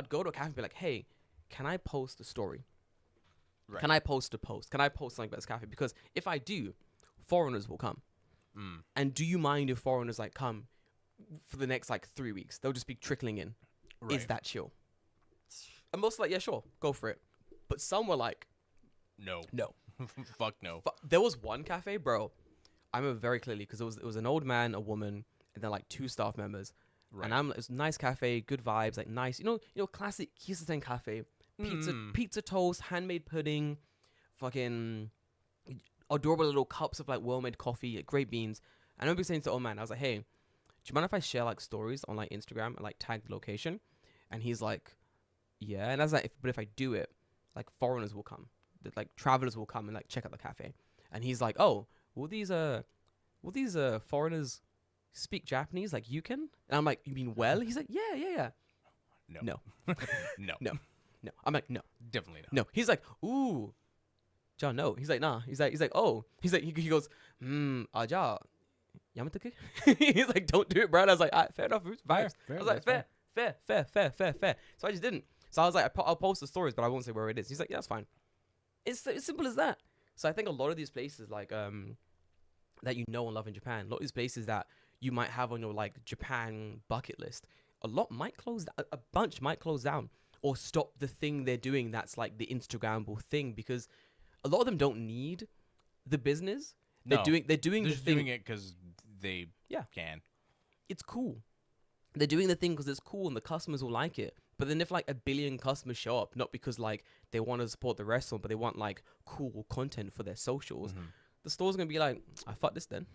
go to a cafe and be like, hey, can I post a story? Right. Can I post a post? Can I post something about this cafe? Because if I do, foreigners will come. And do you mind if foreigners like come for the next like 3 weeks? They'll just be trickling in. Right. Is that chill? And most like, yeah, sure, go for it. But some were like, no. Fuck no. There was one cafe, bro. I remember very clearly because it was an old man, a woman, and then like 2 staff members. Right. And it was a nice cafe, good vibes, like nice, classic Kissa-ten cafe. Pizza toast, handmade pudding, fucking adorable little cups of like well-made coffee, like, great beans. And I remember saying to the old man, I was like, hey, do you mind if I share like stories on like Instagram and like tag the location? And he's like, yeah. And I was like, but if I do it, like foreigners will come, like travelers will come and like check out the cafe. And he's like, oh, will these foreigners speak Japanese like you can? And I'm like, you mean well? He's like, yeah. No. No. I'm like, no. Definitely not. No. He's like, ooh. Ja, no. He's like, nah. He's like, oh. He's like, he goes, ja, yamatoku? He's like, don't do it, bro. And I was like, fair enough. Vibes. I was like, fair. So I just didn't. So I was like, I'll post the stories, but I won't say where it is. He's like, yeah, that's fine. It's simple as that. So I think a lot of these places, like, that and love in Japan, a lot of these places that you might have on your, like, Japan bucket list, a bunch might close down or stop the thing they're doing that's, like, the Instagrammable thing, because a lot of them don't need the business. They're doing just doing it because they can. it's cool. They're doing the thing because it's cool and the customers will like it. But then if like 1 billion customers show up, not because like they want to support the restaurant, but they want like cool content for their socials, the store's going to be like, I fuck this then.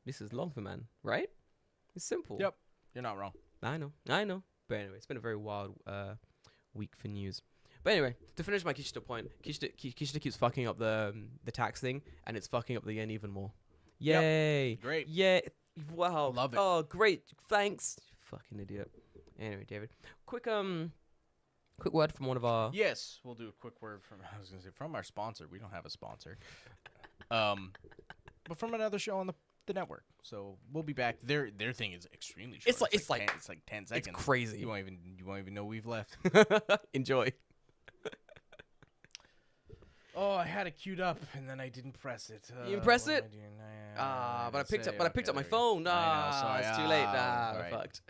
This is long for man, right? It's simple. Yep. You're not wrong. I know. But anyway, it's been a very wild week for news. But anyway, to finish my Kishida point, Kishida keeps fucking up the tax thing, and it's fucking up the yen even more. Yay! Yep. Great. Yeah. Wow. Love it. Oh, great. Thanks. Fucking idiot. Anyway, David, quick word from one of our. Yes, we'll do a quick word from our sponsor. We don't have a sponsor. But from another show on the network. So we'll be back. Their thing is extremely short. It's like 10 seconds. It's crazy. You won't even know we've left. Enjoy. Oh, I had it queued up and then I didn't press it. You didn't press it? But I picked up my phone. It's too late. Right. Fucked.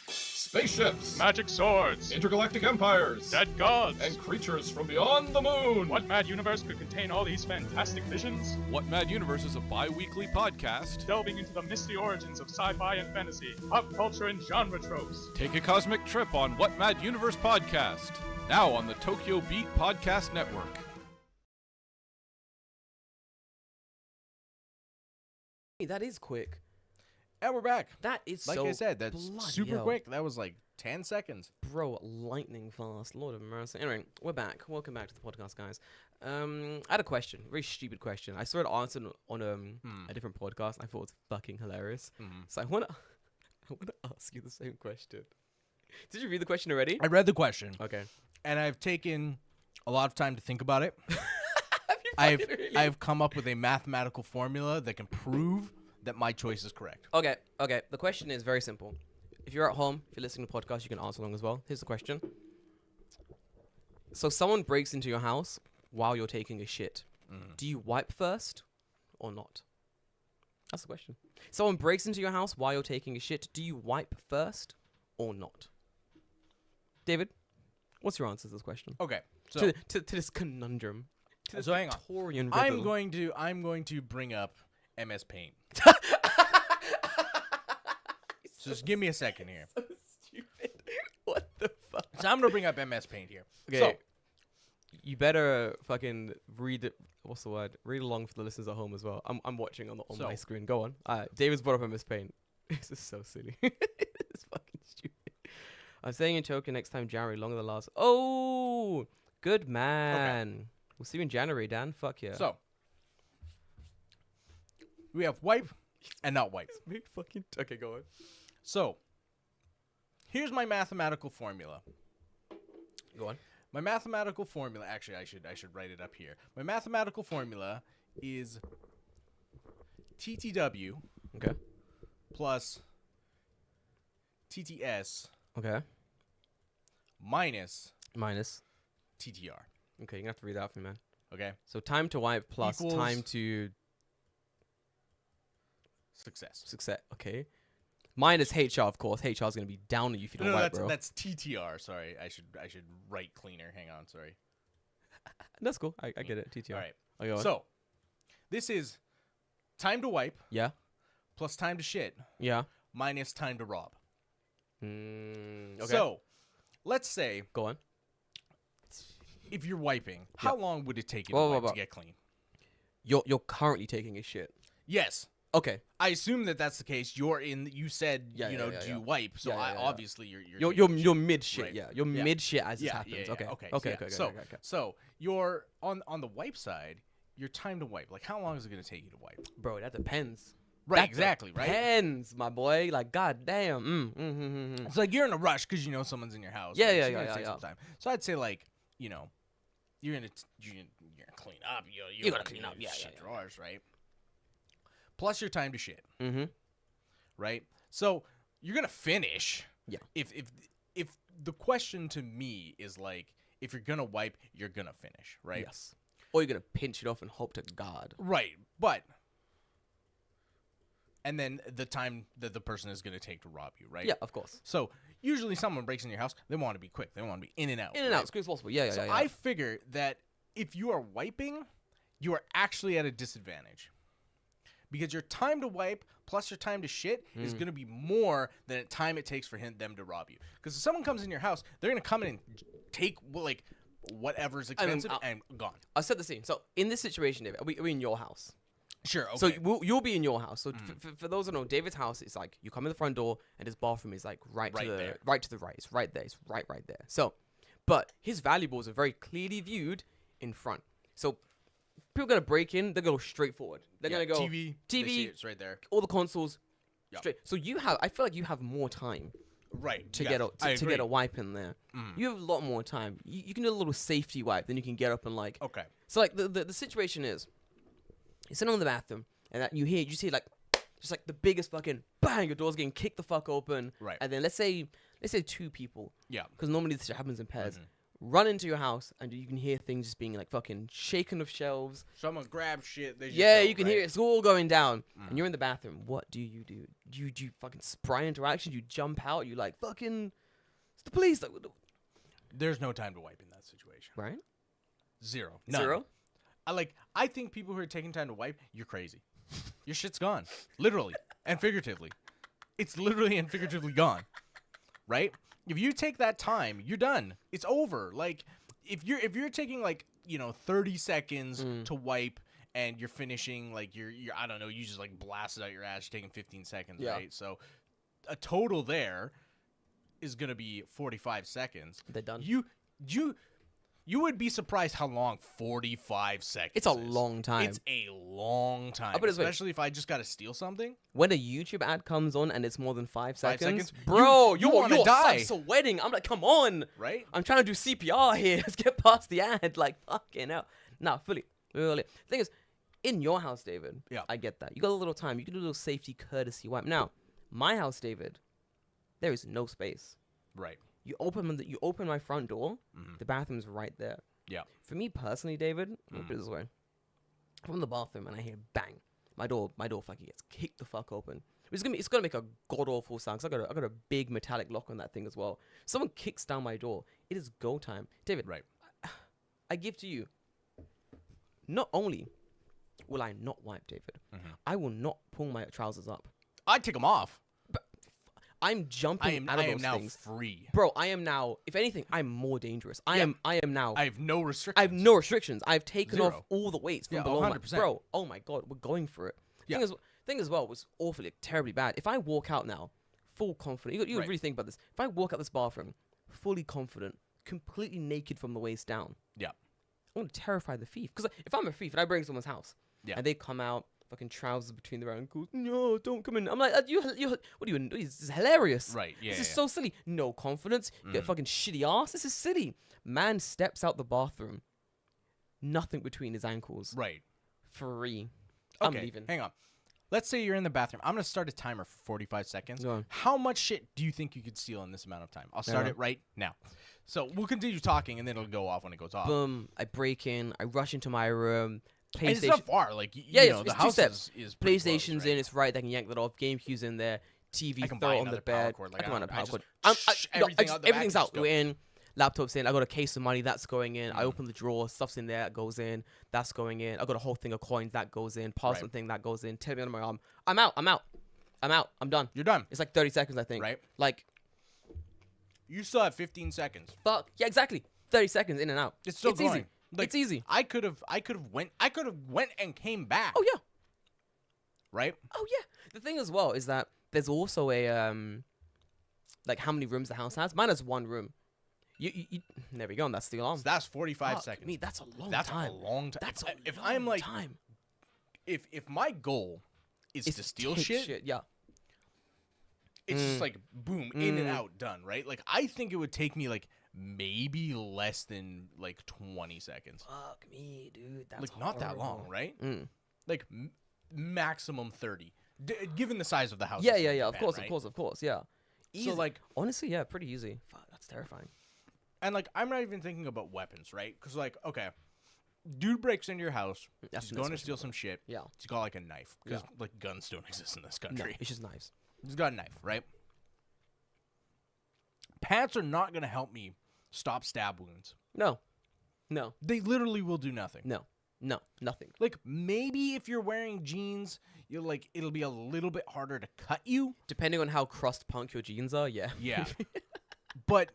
Spaceships, magic swords, intergalactic empires, dead gods, and creatures from beyond the moon. What mad universe could contain all these fantastic visions? What Mad Universe is a bi-weekly podcast Delving into the misty origins of sci-fi and fantasy, pop culture and genre tropes. Take a cosmic trip on What Mad Universe podcast, now on the Tokyo Beat Podcast Network. Hey, that is quick. And we're back. That is Like so I said, that's bloody super hell. quick. That was like 10 seconds. Bro, lightning fast. Lord of mercy. Anyway, we're back. Welcome back to the podcast, guys. I had a question. Very stupid question. I saw it answered on a different podcast. I thought it was fucking hilarious. So I wanna ask you the same question. Did you read the question already? I read the question. Okay. And I've taken a lot of time to think about it. Have you fucking really? I've come up with a mathematical formula that can prove that my choice is correct. Okay. The question is very simple. If you're at home, if you're listening to the podcast, you can answer along as well. Here's the question. So someone breaks into your house while you're taking a shit. Do you wipe first or not? That's the question. Someone breaks into your house while you're taking a shit. Do you wipe first or not? David, what's your answer to this question? Okay. So, To this conundrum. To this So hang on. Victorian I'm riddle. going to bring up MS Paint. So just give me a second here. So stupid. What the fuck? So I'm going to bring up MS Paint here. Okay. So, You better fucking read it. What's the word? Read along for the listeners at home as well. I'm watching on So- my screen. Go on. David's brought up MS Paint. This is so silly. It's fucking stupid. I'm staying in Tokyo next time January, longer than last. Oh, good man. We'll see you in January, Dan. Fuck yeah. so we have wipe and not wipe. Okay, go on. So here's my mathematical formula. Go on. My mathematical formula, actually, I should write it up here. My mathematical formula is TTW Okay. plus TTS Okay. minus Minus. TTR. Okay, you're gonna have to read that out for me, man. Okay? So time to wipe plus Equals- time to Success. success. Okay. Minus HR, of course. HR is gonna be down on you if you don't No, wipe, bro. that's TTR. Sorry, I should write cleaner. Hang on, sorry. That's cool. I get it. TTR. All right. Okay, go on. So this is time to wipe Yeah. plus time to shit Yeah. minus time to rob. Okay. So let's say go on. if you're wiping, how long would it take you Whoa, to whoa, wipe whoa. to get clean? You're currently taking a shit. Yes. Okay. I assume that that's the case. You said, Yeah, you yeah, know, yeah, do yeah. you wipe? So Yeah, yeah, yeah. obviously you're You're mid shit. Right. Yeah. You're Yeah. mid shit as this yeah, happens. yeah, yeah. Okay. Okay. Okay. yeah. Okay. So okay. so you're on the wipe side. Your time to wipe. Like how long is it gonna take you to wipe? Bro, that depends. Right. That exactly. Right. Depends, my boy. Like, goddamn. It's like you're in a rush because you know someone's in your house. Yeah, right? yeah, So you're yeah, gonna take yeah, some time. So I'd say like you're gonna clean up. You gotta clean up, yeah, shit yeah. drawers, right? Plus your time to shit, Mm-hmm. right? So you're gonna finish. Yeah. If the question to me is like if you're gonna wipe, you're gonna finish, right? Yes. Or you're gonna pinch it off and hope to God. Right, but. And then the time that the person is going to take to rob you, right? Yeah, of course. So usually someone breaks in your house, they want to be quick. They want to be in and out. In and right? out, as quick as possible. Yeah, yeah, So yeah. I figure that if you are wiping, you are actually at a disadvantage. because your time to wipe plus your time to shit is going to be more than the time it takes for them to rob you. Because if someone comes in your house, they're going to come in and take like whatever's expensive and gone. I'll set the scene. So in this situation, David, are we in your house? Sure. Okay. So you'll be in your house. So for those who know, David's house is like you come in the front door and his bathroom is like right to the right. It's right there. It's right there. So, but his valuables are very clearly viewed in front. So people are gonna break in. They're gonna go straight forward. They're gonna go TV. It's right there. All the consoles. Yep. Straight. So I feel like you have more time. Right. To get a wipe in there. You have a lot more time. You can do a little safety wipe. Then you can get up and like. Okay. So like the situation is. You're sitting in the bathroom, and that you see like, just like the biggest fucking bang, your door's getting kicked the fuck open. Right. And then let's say 2 people. Yeah. Because normally this shit happens in pairs. Run into your house, and you can hear things just being like fucking shaken off shelves. Someone grabs shit. They just you can hear it. It's all going down. And you're in the bathroom. What do? You fucking spry interaction? You jump out? You like fucking? It's the police. Like, there's no time to wipe in that situation. right? Zero. None. Zero. I think people who are taking time to wipe, you're crazy. Your shit's gone, literally and figuratively. It's literally and figuratively gone, right? If you take that time, you're done. It's over. Like if you're taking like 30 seconds to wipe and you're finishing like you're I don't know, you just like blasted out your ass, you're taking 15 seconds, right? So a total there is gonna be 45 seconds. They're done. You would be surprised how long 45 seconds It's a is. long time. It's a long time. Especially if I just got to steal something. When a YouTube ad comes on and it's more than 5 seconds, seconds? bro, You wanna die. sweating. I'm like, come on. Right? I'm trying to do CPR here. Let's get past the ad. Like, fucking hell. Nah, fully. The thing is, in your house, David, I get that. You got a little time. You can do a little safety courtesy wipe. Now, my house, David, there is no space. Right. You open my front door, the bathroom's right there. Yeah. For me personally, David, let me put it this way. I'm in the bathroom and I hear bang. My door fucking gets kicked the fuck open. It's gonna make a god awful sound. 'Cause I got a big metallic lock on that thing as well. Someone kicks down my door. It is go time, David. Right. I give to you. Not only will I not wipe, David, I will not pull my trousers up. I'd take them off. I'm jumping out of those I am now things. free. Bro, I am now, if anything, I'm more dangerous. I am now. I have no restrictions. I have no restrictions. I've taken Zero. off all the weights from Yeah, below my 100%. bro. Oh my god, we're going for it. Yeah. Thing as well was awfully terribly bad. If I walk out now, full confident, you Right. really think about this. If I walk out this bathroom, fully confident, completely naked from the waist down, Yeah. I'm gonna terrify the thief. Because if I'm a thief and I break someone's house, Yeah. and they come out, fucking trousers between their ankles, no, don't come in. I'm like, what are you? This is hilarious. Right. Yeah. This is so silly. No confidence. You get fucking shitty ass. This is silly. Man steps out the bathroom. Nothing between his ankles. Right. Free. Okay. I'm leaving. Hang on. Let's say you're in the bathroom. I'm gonna start a timer for 45 seconds. Go on. How much shit do you think you could steal in this amount of time? I'll start it right now. So we'll continue talking, and then it'll go off when it goes off. Boom. I break in. I rush into my room. And it's not far. Like you know, it's the 2 house steps. is pretty PlayStation's close, right? in. It's right. They can yank that off. GameCube's in there. TV. I can Throw buy it on the another power bed. cord, I like, can I run a don't- I power just cord. everything out the back, Everything's just out. go. We're in. Laptop's in. I got a case of money that's going in. I open the drawer. Stuff's in there. That goes in. That's going in. I got a whole thing of coins that goes in. Password thing that goes in. Tell me on my arm. I'm out. I'm done. You're done. It's like 30 seconds, I think. Right. Like, You still have 15 seconds. fuck. Yeah, exactly. 30 seconds in and out. It's still going. easy. Like, It's easy. I could have went and came back. Oh, yeah. Right? Oh, yeah. The thing as well is that there's also a, like, how many rooms the house has. Mine has 1 room. You there we go. And that's the alarm. So that's 45 Fuck seconds. me, that's a long That's time. a long time. That's a if long I'm like time. if my goal is It's to steal take shit, Yeah. it's just like boom, in and out, done, right? Like I think it would take me like maybe less than like 20 seconds. Fuck me, dude. That's Like not that long, horrible. right? Mm. Like maximum 30. Given the size of the house. Yeah. in Of Japan, course, right? of course. Yeah. Easy. So like honestly, yeah, pretty easy. Fuck, that's terrifying. and like I'm not even thinking about weapons, right? Cuz like okay, dude breaks into your house. That's He's the going to next steal some shit. Yeah. He's got like a knife because Yeah. like guns don't exist in this No, country. it's just knives. He's got a knife, right? Pants are not going to help me stop stab wounds. No. They literally will do nothing. No. No, nothing. Like maybe if you're wearing jeans, it'll be a little bit harder to cut you. Depending on how crust punk your jeans are, yeah. Yeah. But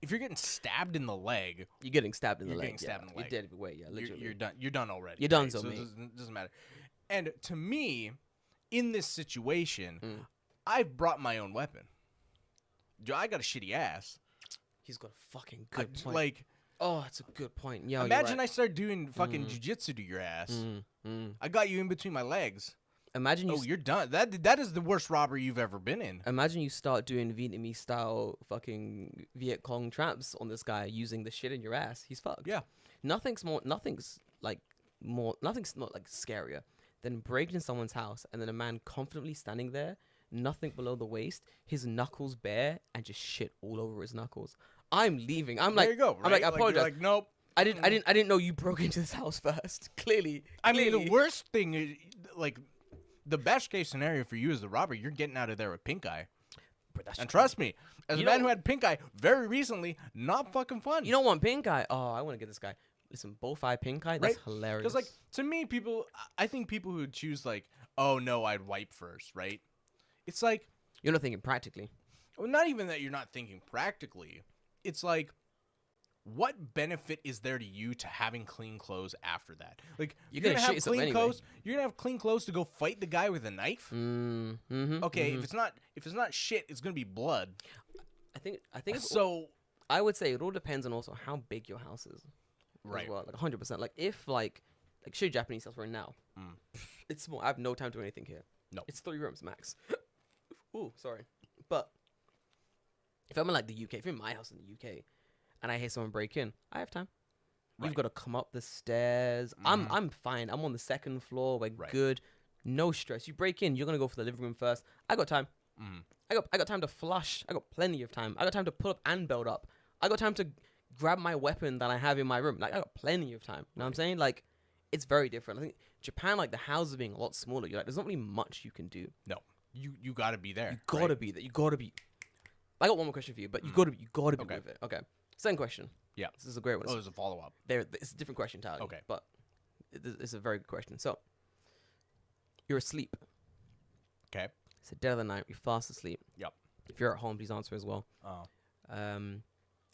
if you're getting stabbed in the leg, You're getting stabbed in the You're leg. getting stabbed in the leg. You're dead away, yeah, you're, literally. you're done. You're done already. You're done, right? so, So mate. it doesn't matter. And to me, in this situation, Mm. I've brought my own weapon. I got a shitty ass. He's got a fucking good point. Like, oh, that's a good point. Yeah, imagine I start doing fucking jujitsu to your ass. I got you in between my legs. Imagine you. Oh, you're done. That is the worst robbery you've ever been in. Imagine you start doing Vietnamese style fucking Viet Cong traps on this guy using the shit in your ass. He's fucked. Yeah. Nothing's not like scarier than breaking into someone's house and then a man confidently standing there, nothing below the waist, his knuckles bare, and just shit all over his knuckles. I'm leaving. I'm like, there you go. Right? I'm like, I you're apologize. like, nope. I didn't know you broke into this house first. Clearly. I mean, the worst thing is, like, the best case scenario for you as the robber, you're getting out of there with pink eye. But that's And trust me, as a You man know- who had pink eye very recently, not fucking fun. You don't want pink eye. Oh, I want to get this guy. Listen, both eye pink eye. That's Right? hilarious. Because, like, to me, I think people who choose, like, oh, no, I'd wipe first, right? It's like, you're not thinking practically. well, not even that you're not thinking practically. It's like, what benefit is there to you to having clean clothes after that? Like, You're you're gonna gonna shit have yourself clean anyway. clothes. You're gonna have clean clothes to go fight the guy with a knife. Mm-hmm. Okay, if it's not shit, it's gonna be blood. I think it's So I would say it all depends on also how big your house is. Right. As well, like 100%. Like if like show Japanese house right now, it's small. I have no time to do anything here. No. It's 3 rooms max. Ooh, sorry. But if I'm in like the UK, if I'm in my house in the UK, and I hear someone break in, I have time. You've Right. got to come up the stairs. I'm fine. I'm on the 2nd floor. We're Right. good. No stress. You break in, you're gonna go for the living room first. I got time. I got time to flush. I got plenty of time. I got time to pull up and build up. I got time to grab my weapon that I have in my room. Like I got plenty of time. You know what I'm saying? Like it's very different. I think Japan, like the houses being a lot smaller. You're like, there's not really much you can do. no, you gotta be there. You gotta right? be there. You gotta be. I got one more question for you, but you gotta be Okay. with it. Okay. Second question. Yeah. This is a great one. Oh, there's a follow up. It's a different question, Tyler. Okay. But it's a very good question. So you're asleep. Okay. It's the dead of the night. You're fast asleep. Yep. If you're at home, please answer as well. Oh.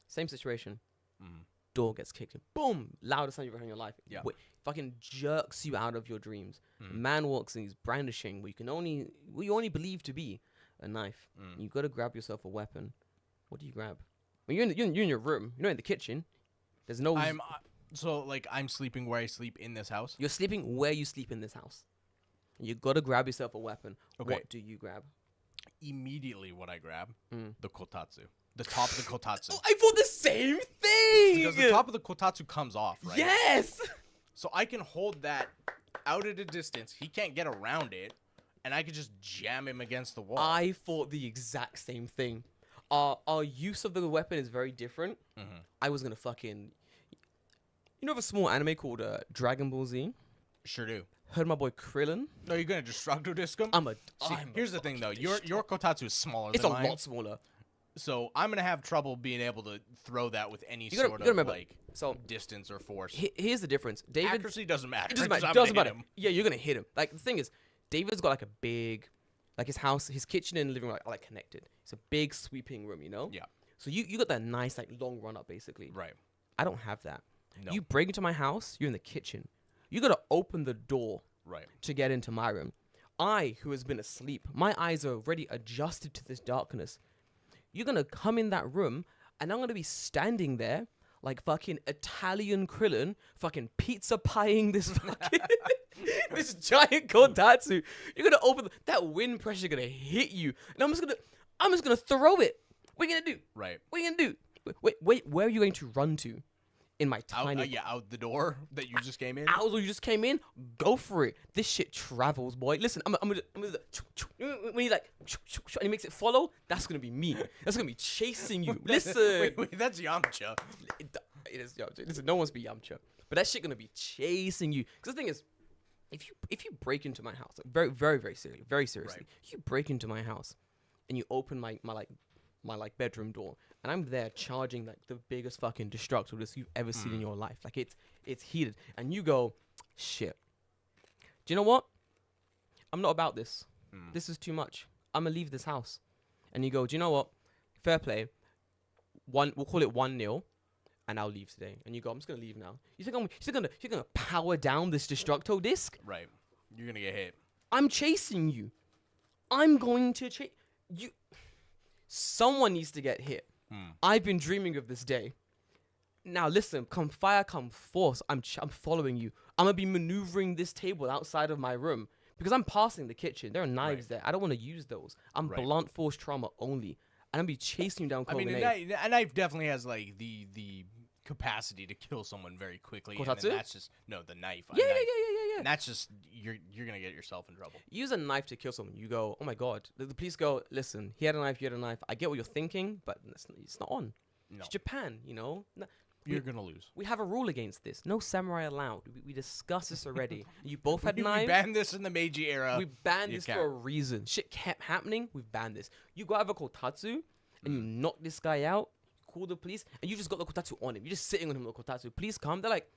Same situation. Door gets kicked in. Boom! Loudest sound you've ever heard in your life. Yeah. Fucking jerks you out of your dreams. Man walks in, he's brandishing what you only believe to be a knife. You gotta grab yourself a weapon. What do you grab? When you're in your room. You're not in the kitchen. There's no. So like I'm sleeping where I sleep in this house. You're sleeping where you sleep in this house. You gotta grab yourself a weapon. Okay. What do you grab? Immediately, what I grab, the kotatsu, the top of the kotatsu. I thought the same thing. Because the top of the kotatsu comes off, right? Yes. So I can hold that out at a distance. He can't get around it, and I could just jam him against the wall. I thought the exact same thing. Our use of the weapon is very different. I was gonna fucking. You know of a small anime called Dragon Ball Z? Sure do. Heard my boy Krillin? No, you're gonna destructo disc him. Here's the thing, though. Your kotatsu is smaller It's than a mine, lot smaller. so I'm gonna have trouble being able to throw that with any gotta- sort you gotta of remember, like so- distance or force. Here's the difference. David. Accuracy doesn't matter. It doesn't 'cause matter. I'm Doesn't gonna matter. hit him. Yeah, you're gonna hit him. Like the thing is, David's got like a big, like his house, his kitchen and living room are like connected. It's a big sweeping room, you know. Yeah. So you got that nice like long run up basically. Right. I don't have that. No. You break into my house, you're in the kitchen. You gotta open the door Right. to get into my room. I, who has been asleep, my eyes are already adjusted to this darkness. You're gonna come in that room, and I'm gonna be standing there like fucking Italian Krillin, fucking pizza pieing this fucking this giant kotatsu. You're gonna open that wind pressure gonna hit you, and I'm just gonna throw it. What are you gonna do? Right. What are you gonna do? Wait, where are you going to run to? In my Out, tiny out the door that you just came in. Out you just came in, go for it. This shit travels, boy. Listen, I'm gonna when he like and he makes it follow, that's gonna be me. That's gonna be chasing you. Listen, wait, that's Yamcha. it is Yamcha. Listen, no one's be Yamcha, but that shit gonna be chasing you. Because the thing is, if you break into my house, like, very seriously, Right. you break into my house, and you open my bedroom door, and I'm there charging like the biggest fucking destructiveness you've ever seen in your life. Like it's heated, and you go, shit. Do you know what? I'm not about this. This is too much. I'm gonna leave this house. And you go, do you know what? Fair play. We'll call it 1-0, and I'll leave today. And you go, I'm just gonna leave now. You think you're gonna power down this Destructo disc? Right. You're gonna get hit. I'm chasing you. I'm going to chase you. Someone needs to get hit. I've been dreaming of this day. Now listen, come fire, come force. I'm following you. I'm gonna be maneuvering this table outside of my room because I'm passing the kitchen. There are knives there. I don't want to use those. I'm blunt force trauma only. And I'm gonna be chasing you down. I mean, a knife definitely has like the capacity to kill someone very quickly. And then that's just the knife. Yeah. And that's just you're gonna get yourself in trouble. Use a knife to kill someone. You go, oh my god. The police go, listen, he had a knife, you had a knife. I get what you're thinking, but it's not on. No. It's Japan, you know. You're gonna lose. We have a rule against this. No samurai allowed. We discussed this already. You both had knives. We banned this in the Meiji era. We banned this for a reason. Shit kept happening. We've banned this. You go have a kotatsu and you knock this guy out. Call the police and you just got the kotatsu on him. You're just sitting on him with the kotatsu. Police come. They're like,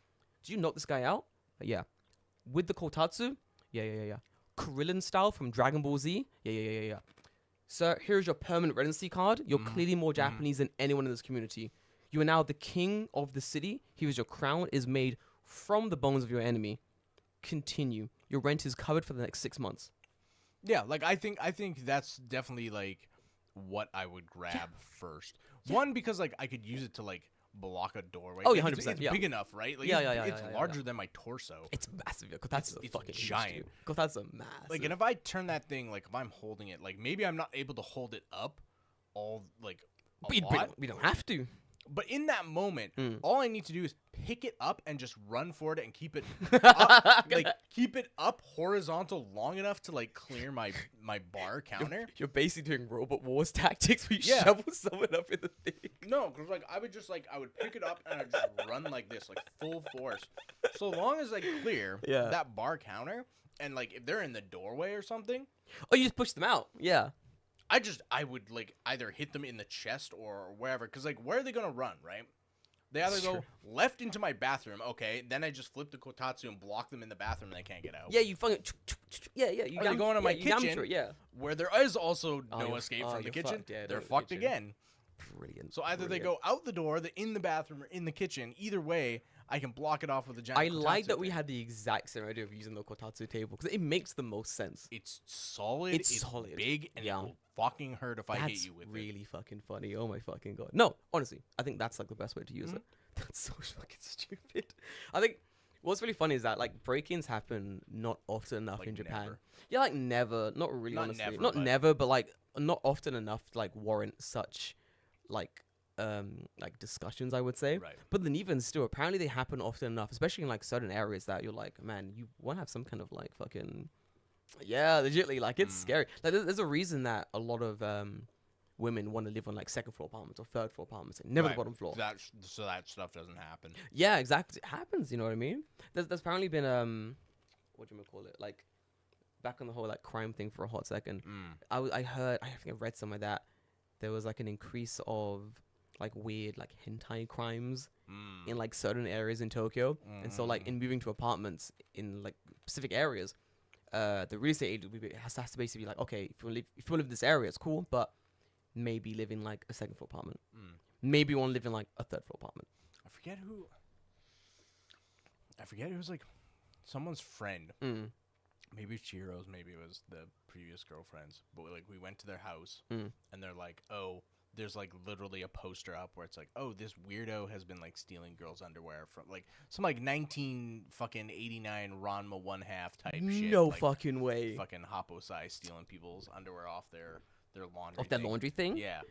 "Did you knock this guy out?" Like, yeah. With the kotatsu? Yeah. Krillin style from Dragon Ball Z? Yeah. Sir, here's your permanent residency card. You're clearly more Japanese than anyone in this community. You are now the king of the city. Here is your crown. It is made from the bones of your enemy. Continue. Your rent is covered for the next 6 months. Yeah, like I think that's definitely like what I would grab first. One, because like I could use it to like block a doorway. Oh, yeah, 100%. It's big enough, right? Like, it's larger than my torso. It's massive. That's it's fucking giant. That's a massive. Like, and if I turn that thing, like if I'm holding it, like maybe I'm not able to hold it up all like a lot. We don't have to. But in that moment, all I need to do is pick it up and just run for it and keep it up, like keep it up horizontal long enough to like clear my bar counter. You're basically doing Robot Wars tactics. We shovel someone up in the thing. No, because like I would pick it up and I'd just run like this, like full force. So long as I clear that bar counter and like if they're in the doorway or something. Oh, you just push them out. Yeah. I would like either hit them in the chest or wherever, because like where are they gonna run, right? They either go left into my bathroom, okay, then I just flip the kotatsu and block them in the bathroom and they can't get out. Yeah, you fucking you or they go into my kitchen, where there is also no escape from the kitchen. They're fucked again. Brilliant. So either they go out the door, they're in the bathroom, or in the kitchen. Either way, I can block it off with a giant. I like that we had the exact same idea of using the kotatsu table because it makes the most sense. It's solid. It's solid. Big, and it will fucking hurt if I hit you with it. That's really fucking funny. Oh my fucking god. No, honestly, I think that's like the best way to use it. That's so fucking stupid. I think what's really funny is that like break-ins happen not often enough in Japan. Never. Yeah, like never. Not really. Honestly, never, never, but like not often enough to like warrant such like discussions, I would say. Right. But then even still, apparently they happen often enough, especially in like certain areas that you're like, man, you want to have some kind of like fucking, legitimately, like it's scary. Like there's a reason that a lot of women want to live on like second floor apartments or third floor apartments, and never the bottom floor. So that stuff doesn't happen. Yeah, exactly. It happens. You know what I mean? There's apparently been what do you call it? Like back on the whole like crime thing for a hot second. I think I read somewhere that there was like an increase of like weird like hentai crimes in like certain areas in Tokyo, and so like in moving to apartments in like specific areas, the real estate agent has to basically be like, okay, if you want to live in this area, it's cool, but maybe live in like a second floor apartment. Maybe you want to live in like a third floor apartment. I forget it was like someone's friend. Maybe it's Chihiro's, maybe it was the previous girlfriend's, but like we went to their house and they're like, oh, there's like literally a poster up where it's like, oh, this weirdo has been like stealing girls' underwear from like some like 1989 Ranma 1/2 type shit. No like, fucking way. Fucking Hoppo-sai stealing people's underwear off their laundry. Off their laundry thing? Yeah.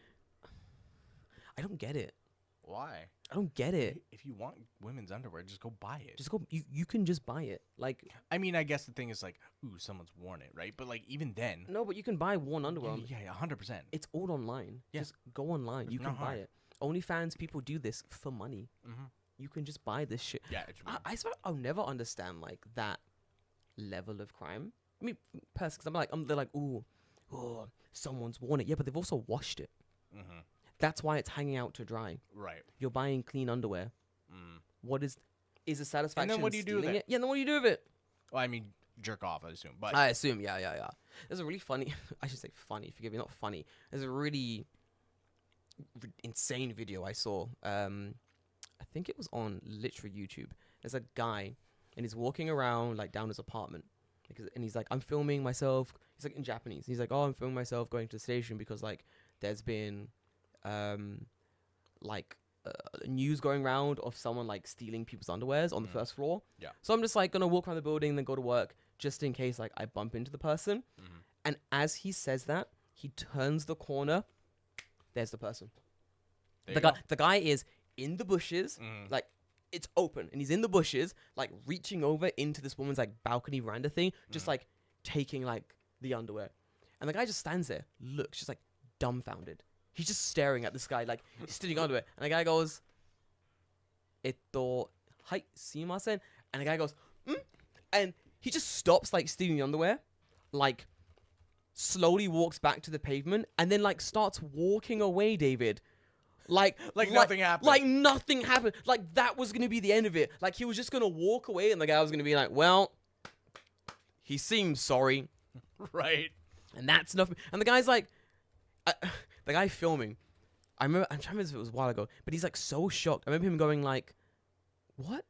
I don't get it. Why? I don't get it. If you want women's underwear, just go buy it. Just go. You can just buy it. Like, I mean, I guess the thing is like, ooh, someone's worn it, right? But like, even then. No, but you can buy worn underwear. Yeah, 100%. It's all online. Yeah. Just go online. You can buy it. OnlyFans people do this for money. You can just buy this shit. Yeah, it's real. I swear I'll never understand like that level of crime. I mean, personally, because they're like, ooh, someone's worn it. Yeah, but they've also washed it. That's why it's hanging out to dry. Right. You're buying clean underwear. What is... is a satisfaction. what do you do with stealing it? Yeah, then what do you do with it? Well, I mean, jerk off, I assume. But I assume, yeah. There's a really funny, I should say funny, forgive me, not funny. There's a really insane video I saw. I think it was on literally YouTube. There's a guy, and he's walking around like down his apartment, and he's like, I'm filming myself. He's like in Japanese. He's like, oh, I'm filming myself going to the station because like there's been news going around of someone like stealing people's underwears on the first floor. Yeah. So I'm just like gonna walk around the building, then go to work, just in case like I bump into the person. And as he says that, he turns the corner. There's the person. The guy is in the bushes, like it's open, and he's in the bushes, like reaching over into this woman's like balcony veranda thing, just like taking like the underwear. And the guy just stands there, looks, just like dumbfounded. He's just staring at this guy, like he's stealing underwear. And the guy goes, "Eto, hai, sumimasen." And the guy goes, and he just stops like stealing the underwear, like slowly walks back to the pavement, and then like starts walking away, David. Like nothing happened. Like nothing happened. Like that was gonna be the end of it. Like he was just gonna walk away, and the guy was gonna be like, "Well, he seems sorry." Right. And that's enough. And the guy's like, the guy filming. I'm trying to remember if it was a while ago, but he's like so shocked. I remember him going like, "What?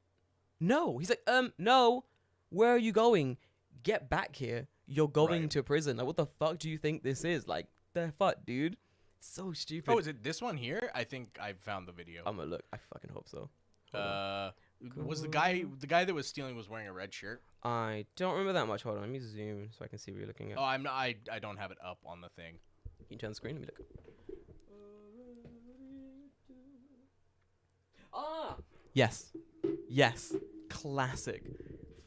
No." He's like, no. Where are you going? Get back here. You're going to prison. Like, what the fuck do you think this is? Like, the fuck, dude. So stupid. Oh, is it this one here? I think I found the video. I'm gonna look. I fucking hope so. Was the guy that was stealing was wearing a red shirt? I don't remember that much. Hold on, let me zoom so I can see what you're looking at. Oh, I'm not. I don't have it up on the thing. You can turn the screen. Let me look. Yes. Classic.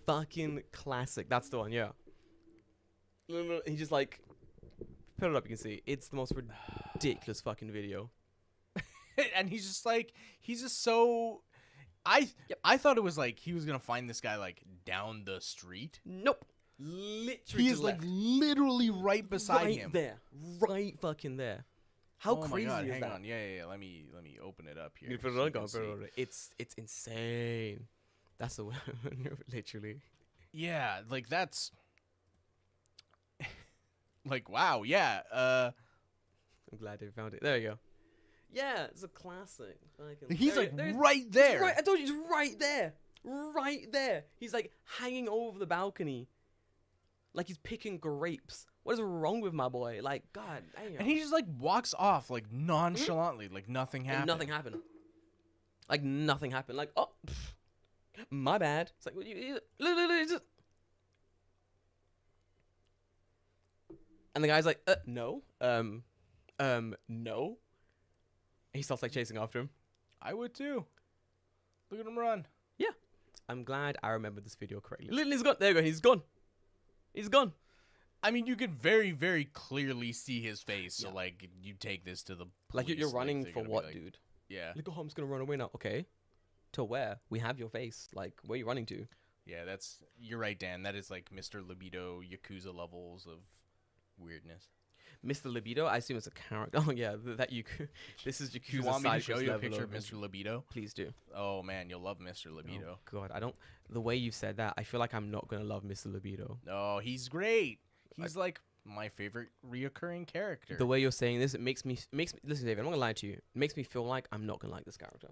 Fucking classic. That's the one. Yeah. He just like put it up. You can see it's the most ridiculous fucking video. And he's just so. I thought it was like he was gonna find this guy like down the street. Nope. Literally. He is like literally right beside right him. there. Right fucking there. How crazy my God, is hang that? on. Yeah. Let me open it up here. You put so it you on. can see. It's insane. That's the one. Literally. Yeah, like that's like wow. Yeah. I'm glad they found it. There you go. Yeah, it's a classic. He's like right there. Right, I told you, he's right there. Right there. He's like hanging over the balcony. Like he's picking grapes. What is wrong with my boy? Like, God damn. And he just like walks off like nonchalantly, like nothing happened. Nothing happened. Like nothing happened. Like, oh, my bad. It's like, look, and the guy's like, no. No. He starts like chasing after him. I would too. Look at him run. Yeah. I'm glad I remembered this video correctly. Literally, he's gone. There you go. He's gone. He's gone. I mean, you could very, very clearly see his face. So, like, you take this to the police. Like, you're running they're for gonna be what, like, dude? Yeah. Look, I'm just going to run away now. Okay. To where? We have your face. Like, where are you running to? Yeah, you're right, Dan. That is like Mr. Libido, Yakuza levels of weirdness. Mr. Libido, I assume it's a character. Oh, yeah. This is Yakuza. You want me to show Cypress you a level picture of Mr. Libido? Please do. Oh, man, you'll love Mr. Libido. Oh, God, I don't. The way you said that, I feel like I'm not going to love Mr. Libido. Oh, he's great. He's like my favorite reoccurring character. The way you're saying this, it makes me listen, David, I'm not gonna lie to you. It makes me feel like I'm not gonna like this character.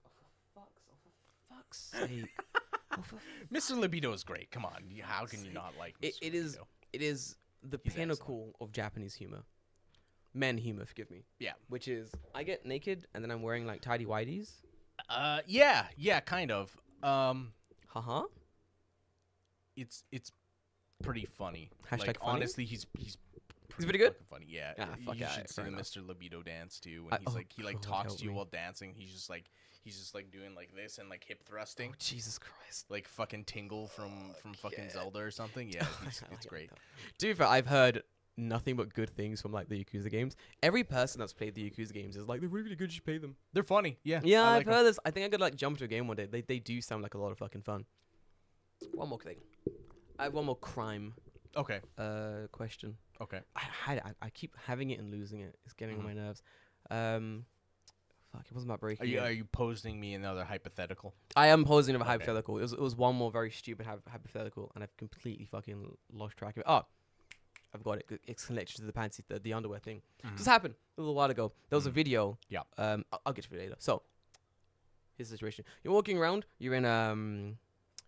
Oh, for fuck's sake. Mr. Libido is great. Come on, how can you not like Mr. Libido? It is the He's pinnacle of Japanese humor. Men humor, forgive me. Yeah. Which is I get naked and then I'm wearing like tidy whities. Yeah, kind of. Haha. It's pretty funny. Hashtag like, funny? honestly, he's pretty good? fucking funny. Yeah. Ah, fuck you yeah, should see fair the enough. Mr. Libido dance too. When he God, talks help to you me. while dancing. He's just like doing like this and like hip thrusting. Oh, Jesus Christ. Like fucking Tingle from fucking Zelda or something. Yeah, it's great. To be fair, I've heard nothing but good things from like the Yakuza games. Every person that's played the Yakuza games is like, they're really good, you should play them. They're funny. Yeah. Yeah, I I've heard this. I think I could like jump to a game one day. They do sound like a lot of fucking fun. One more thing. I have one more crime Okay. question. Okay. I keep having it and losing it. It's getting on my nerves. Fuck, it wasn't about breaking. Are you posing me another hypothetical? I am posing a Okay. hypothetical. It was one more very stupid hypothetical, and I've completely fucking lost track of it. Oh, I've got it. It's connected to the panty, the underwear thing. This happened a little while ago. There was a video. Yeah. I'll get to it later. So, here's the situation. You're walking around. You're in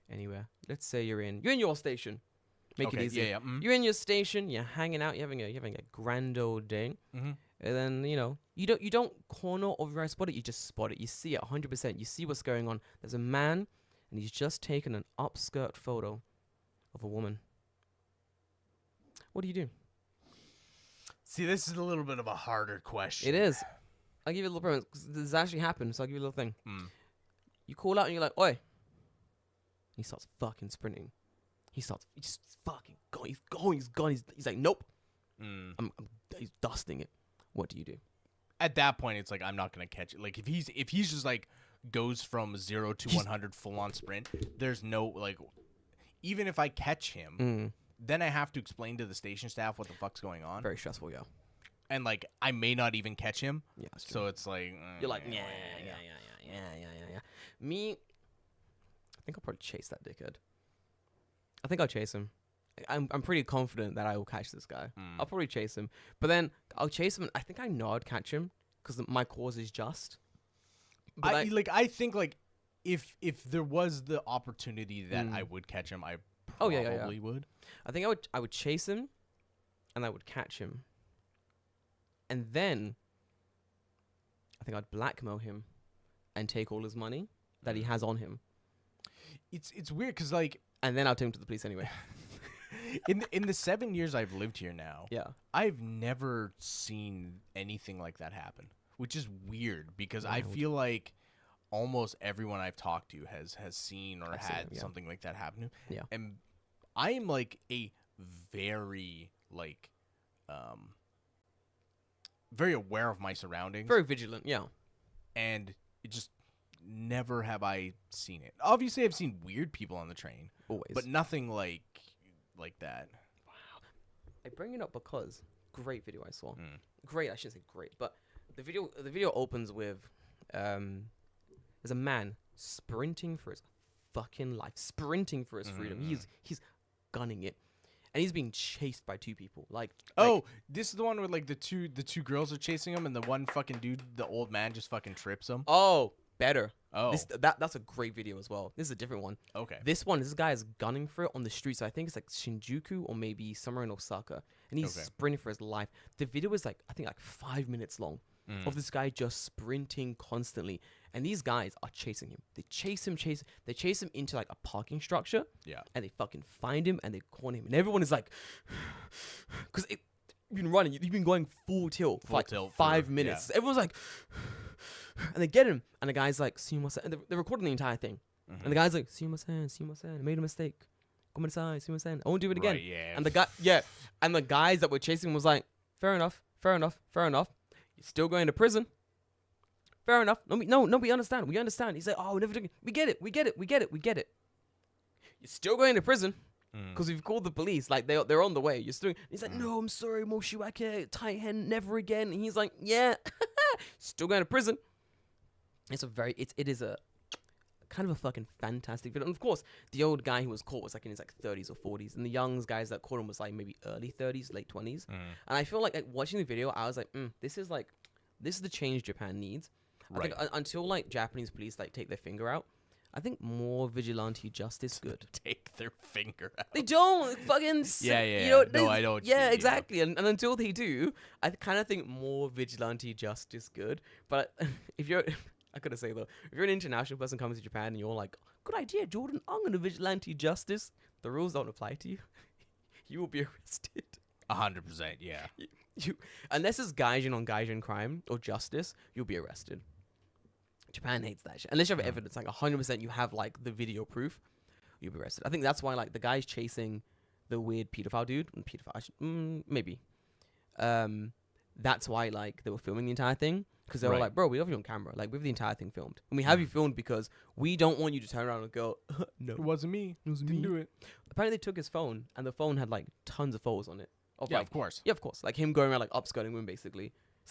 anywhere. Let's say you're in your station. Make it easy. Yeah. You're in your station. You're hanging out. You're having a grand old day. Mhm. And then you don't corner or spot it. You just spot it. You see it 100%. You see what's going on. There's a man, and he's just taken an upskirt photo of a woman. What do you do? See, this is a little bit of a harder question. It is. I'll give you a little premise. 'Cause this actually happened, so I'll give you a little thing. Mm. You call out and you're like, "Oi!" He starts fucking sprinting. He's just fucking going. He's going. He's gone. He's like, "Nope." He's dusting it. What do you do? At that point, it's like I'm not gonna catch it. Like if he's just like goes from 0 to 100 full on sprint, there's no like. Even if I catch him, then I have to explain to the station staff what the fuck's going on. Very stressful, yeah. And like I may not even catch him. Yeah, that's true. So it's like You're like, yeah. Me, I think I'll probably chase that dickhead. I think I'll chase him. I'm pretty confident that I will catch this guy. I'll probably chase him, but then I'll chase him. And I think I know I'd catch him because my cause is just. But I think like if there was the opportunity that I would catch him, I probably would. I think I would chase him, and I would catch him, and then I think I'd blackmail him, and take all his money that he has on him. It's weird because like, and then I'll take him to the police anyway. in the 7 years I've lived here now, Yeah. I've never seen anything like that happen, which is weird because I feel like almost everyone I've talked to has seen or had something like that happen. Yeah. And I am like a very like very aware of my surroundings. Very vigilant, yeah. And it just never have I seen it. Obviously I've seen weird people on the train. Always. But nothing like that. I bring it up because great video I saw. Great, I shouldn't say great, but the video opens with there's a man sprinting for his fucking life, sprinting for his freedom. He's gunning it, and he's being chased by two people. This is the one where like the two girls are chasing him, and the one fucking dude, the old man, just fucking trips him. Oh, better. Oh, that's a great video as well. This is a different one. Okay. This guy is gunning for it on the street. So I think it's like Shinjuku or maybe somewhere in Osaka, and he's sprinting for his life. The video is like I think like 5 minutes long of this guy just sprinting constantly, and these guys are chasing him. They chase him into like a parking structure. Yeah. And they fucking find him and they corner him, and everyone is like, because you've been running, you've been going full tilt for like 5 minutes. Yeah. Everyone's like. And they get him, and the guy's like, "Sumimasen," and they're recording the entire thing. And the guy's like, "Sumimasen, I made a mistake. Come inside, sumimasen. I won't do it again." Right, yeah. And and the guys that were chasing him was like, "Fair enough. You're still going to prison. Fair enough. No, we understand. We understand." He's like, "Oh, we get it. You're still going to prison because we've called the police. Like they're on the way. You're still." He's like, "No, I'm sorry, Moshiwake, tight hen, never again." And he's like, "Yeah, still going to prison." It is a kind of a fucking fantastic video. And of course, the old guy who was caught was like in his like 30s or 40s, and the young guys that caught him was like maybe early 30s, late 20s. And I feel like watching the video, I was like, this is the change Japan needs. Right. I think until like Japanese police like take their finger out, I think more vigilante justice good. Take their finger out. They don't fucking. Yeah. You know, No, I know what you Yeah, mean, exactly. And until they do, I kind of think more vigilante justice good. But if you're, I gotta say though, if you're an international person coming to Japan and you're like, "Good idea, Jordan, I'm gonna vigilante justice," the rules don't apply to you. You will be arrested. 100%, yeah. You unless it's gaijin on gaijin crime or justice, you'll be arrested. Japan hates that shit. Unless you have evidence, like 100%, you have like the video proof, you'll be arrested. I think that's why like the guy's chasing the weird pedophile dude. Maybe. That's why like they were filming the entire thing because they were like, "Bro, we have you on camera. Like we have the entire thing filmed, and we have you filmed because we don't want you to turn around and go, no, It wasn't me. Didn't do it. Apparently, they took his phone, and the phone had like tons of photos on it. Yeah, of course. Yeah, of course. Like him going around like upskirting women, basically. It's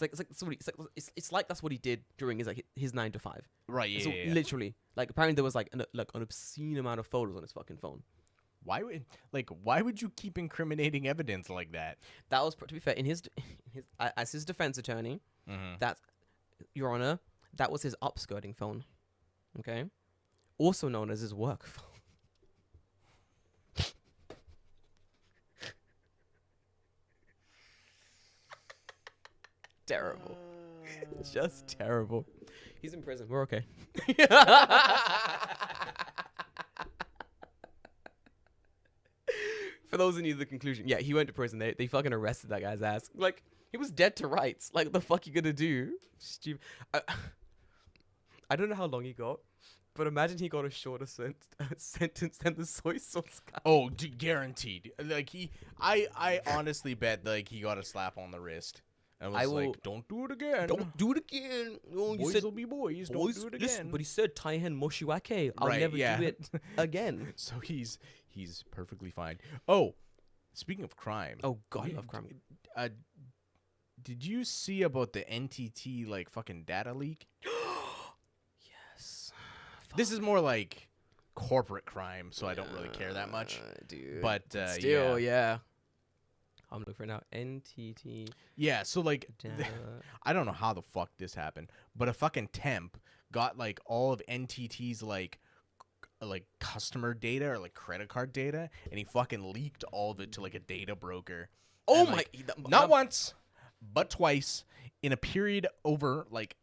like that's what he did during his 9 to 5. Right. Yeah. So yeah. literally, like apparently there was like an obscene amount of photos on his fucking phone. Why would you keep incriminating evidence like that? That was, to be fair, in his as his defense attorney, that's, Your Honor, that was his upskirting phone. Okay, also known as his work phone. Terrible. Just terrible. He's in prison. We're okay. For those who need the conclusion, yeah, he went to prison. They fucking arrested that guy's ass. Like, he was dead to rights. Like, what the fuck you gonna do? Stupid. I don't know how long he got, but imagine he got a shorter sentence than the soy sauce guy. Oh, guaranteed. Like I honestly bet like he got a slap on the wrist. And was like, don't do it again. Don't do it again. Oh, you boys said, will be boys. Don't do it again. Listen, but he said Taihen Moshiwake. I'll never do it again. So he's perfectly fine. Oh, speaking of crime. Oh God, I love crime. Did you see about the NTT like fucking data leak? Yes. This is more like corporate crime, so I don't really care that much. Dude. But still, yeah. I'm looking for it now. NTT. Yeah, so like, data. I don't know how the fuck this happened, but a fucking temp got like all of NTT's like customer data or like credit card data, and he fucking leaked all of it to like a data broker. Oh and, my! like, not once, but twice in a period over like,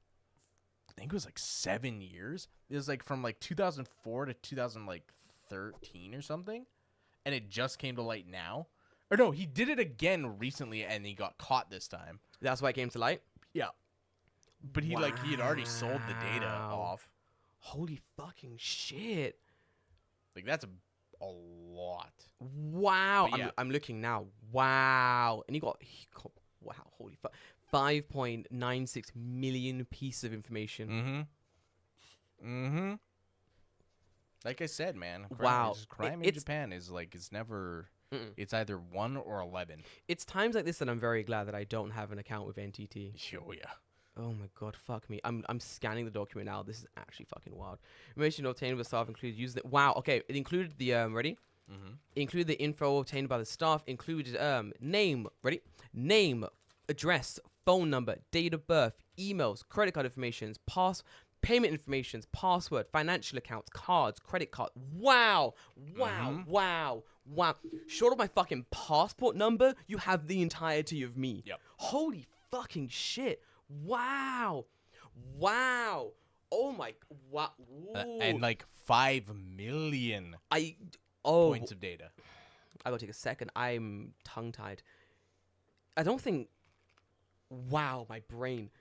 I think it was like 7 years. It was like from like 2004 to 2013 or something, and it just came to light now. Or no, he did it again recently, and he got caught this time. That's why it came to light. Yeah, but he had already sold the data off. Holy fucking shit! Like that's a lot. Wow. But yeah. I'm looking now. Wow. And he got wow. Holy fuck. 5.96 million pieces of information. Mm-hmm. Like I said, man. Crime in Japan is like it's never. It's either 1 or 11. It's times like this that I'm very glad that I don't have an account with NTT. Oh yeah. Oh my god, fuck me. I'm scanning the document now. This is actually fucking wild. Information obtained by staff included wow, okay. It included the ready? It included the info obtained by the staff, included name, ready? Name, address, phone number, date of birth, emails, credit card information, payment information, password, financial accounts, cards, credit card. Wow. Short of my fucking passport number, you have the entirety of me. Yep. Holy fucking shit. Wow. Oh my. Wow. And like 5 million points of data. I gotta take a second. I'm tongue-tied. I don't think. Wow, my brain.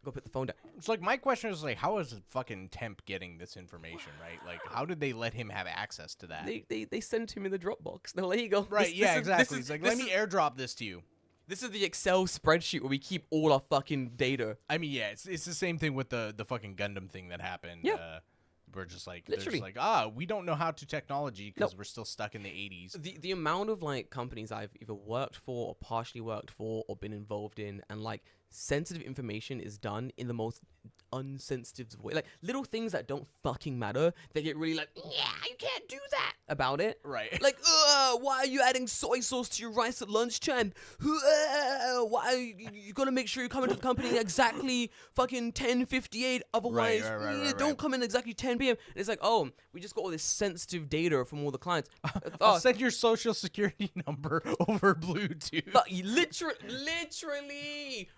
Go put the phone down. It's like my question is like, how is a fucking temp getting this information, right? Like, how did they let him have access to that? They sent him in the Dropbox. They're like, here you go. Right? Exactly. It's like, let me airdrop this to you. This is the Excel spreadsheet where we keep all our fucking data. I mean, yeah, it's the same thing with the fucking Gundam thing that happened. Yeah. We're just like, literally, they're just like, we don't know how to technology because we're still stuck in the 80s. The amount of like companies I've either worked for or partially worked for or been involved in, and like sensitive information is done in the most unsensitive way. Like little things that don't fucking matter, they get really like, yeah, you can't do that about it. Right. Like, why are you adding soy sauce to your rice at lunchtime? Why you gotta make sure you come into the company exactly fucking 10:58, otherwise don't come in exactly 10 p.m. And it's like, oh, we just got all this sensitive data from all the clients. I'll send your social security number over Bluetooth. But literally.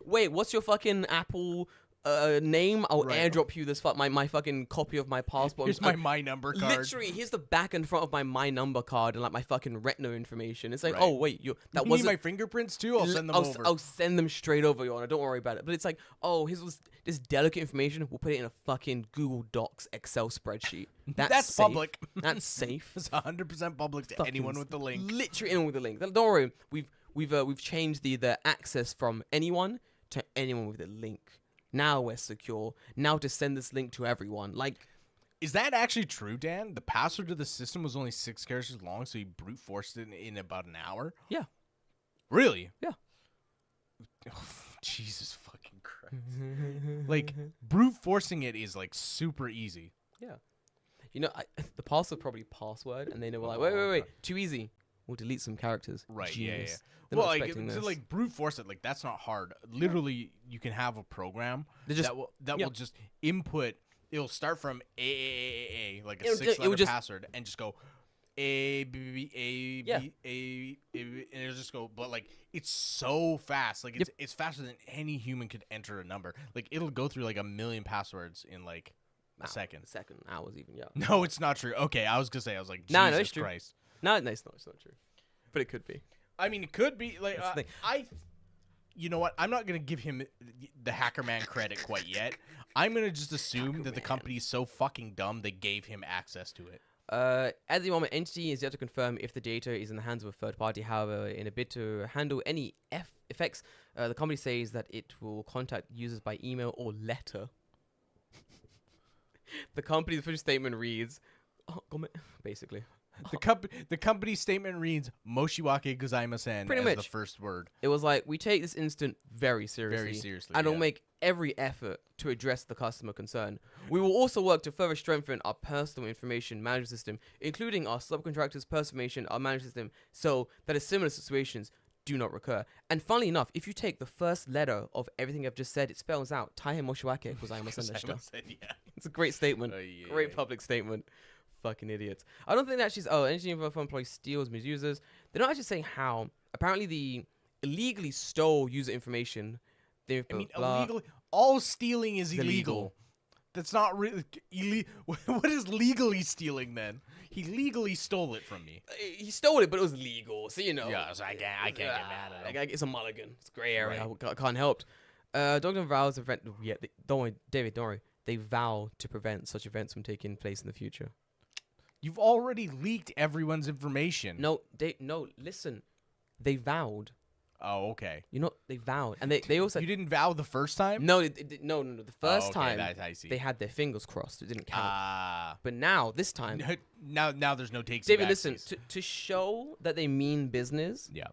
Wait, what's your fucking Apple name? I'll airdrop you this my fucking copy of my passport. Here's my number card. Literally, here's the back and front of my number card and like my fucking retina information. It's like, Right. oh wait, that You wasn't need my fingerprints too? I'll send them over. I'll send them straight over, Your Honor. Don't worry about it. But it's like, oh, here's this delicate information. We'll put it in a fucking Google Docs Excel spreadsheet. That's safe. public. That's safe. It's 100% public to anyone with the link. Literally anyone with the link. Don't worry. We've changed the access from anyone to anyone with a link. Now we're secure. Now to send this link to everyone. Like, is that actually true, Dan? The password to the system was only 6 characters long, so he brute forced it in about an hour? yeah. Really? Yeah. Jesus fucking Christ. Like, brute forcing it is, like, super easy. Yeah. You know, the password probably password, and they know, like, Oh, wait, okay. too easy. We'll delete some characters. Right, Genius. yeah. They're Well, not like, expecting to, this. like, brute force it, like, that's not hard. Literally, you can have a program They just- that yeah. will just input. It'll start from A, like a It would 6-letter just- password, and just go A, B, B, B, A, Yeah. B, A, B, and it'll just go. But, like, it's so fast. Like, it's faster than any human could enter a number. Like, it'll go through, like, 1,000,000 passwords in, like, a second. Hours even, yeah. No, it's not true. Okay, I was gonna say, I was like, Jesus No, it's true. Christ. No, it's not true. But it could be. I mean, it could be like That's the thing. You know what? I'm not gonna give him the hacker man credit quite yet. I'm gonna just assume that the company's so fucking dumb they gave him access to it. At the moment, Entity is yet to confirm if the data is in the hands of a third party. However, in a bid to handle any effects, the company says that it will contact users by email or letter. The company's official statement reads, basically. The company statement reads Moshiwake Gozaimasen Pretty as much. the first word. It was like, we take this incident very seriously. Very seriously, And will yeah. make every effort to address the customer concern. We will also work to further strengthen our personal information management system, including our subcontractors' personal information, our management system, so that similar situations do not recur. And funnily enough, if you take the first letter of everything I've just said, it spells out Tahe Moshiwake Gozaimasen deshita. Yeah. It's a great statement. Yeah. Great public statement. Fucking idiots. I don't think that actually. Energy info employee steals, misuses. They're not actually saying how. Apparently, the illegally stole user information. I mean, illegal. All stealing is illegal. illegal. That's not really What is legally stealing then? He legally stole it from me. He stole it, but it was legal. So you know. Yeah, so I can't get mad at him. Like, it's a mulligan. It's gray area. Right. Can't help. Dogdom vows to prevent. Yeah, don't worry, David. Don't worry. They vow to prevent such events from taking place in the future. You've already leaked everyone's information. No, listen. They vowed. Oh, okay. You know, they vowed, and they also. You didn't vow the first time? No, no. The first okay, time that I see. they had their fingers crossed. It didn't count. Ah. But now, this time, Now there's no takes. David, listen. To show that they mean business, Yeah.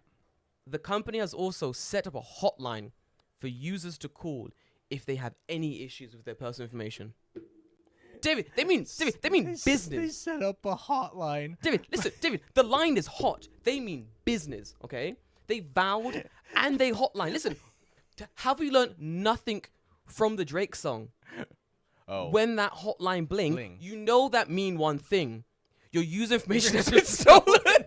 the company has also set up a hotline for users to call if they have any issues with their personal information. David, they mean business. They set up a hotline. David, listen, David, the line is hot. They mean business, okay? They vowed and they hotline. Listen, have we learned nothing from the Drake song? Oh. When that hotline bling, Bling. you know that mean one thing. Your user information has been stolen.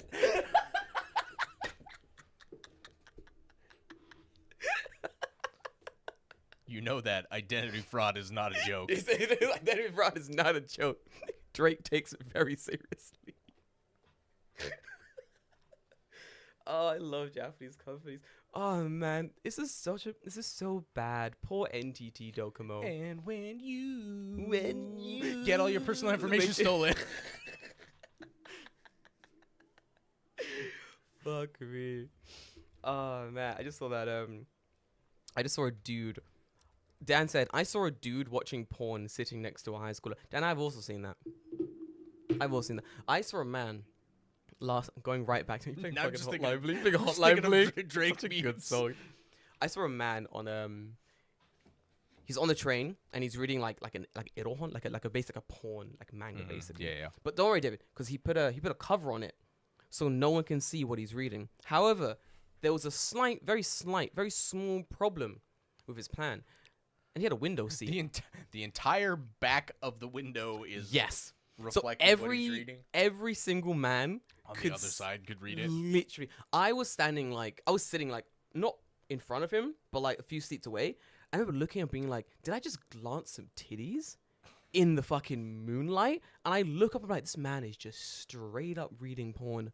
You know that identity fraud is not a joke. Identity fraud is not a joke. Drake takes it very seriously. Oh, I love Japanese companies. Oh man, this is so bad. Poor NTT Docomo. And when you get all your personal information stolen. Fuck me. Oh man, I just saw that. I just saw a dude. Dan said, I saw a dude watching porn sitting next to a high schooler. Dan, I've also seen that. I saw a man going right back to Now I'm just Hot thinking- Lively. Big Hot just thinking of Lively. Drake Such a good memes. song. I saw a man on he's on the train and he's reading like Irohon, like a porn, like manga basically. Yeah. But don't worry, David, because he put a cover on it, so no one can see what he's reading. However, there was a very small problem with his plan, and he had a window seat. The entire back of the window is Yes. reflecting So what he's reading. every single man On could the other side could read it. Literally, I was sitting like not in front of him, but like a few seats away. I remember looking and being like, did I just glance some titties in the fucking moonlight? And I look up and I'm like, this man is just straight up reading porn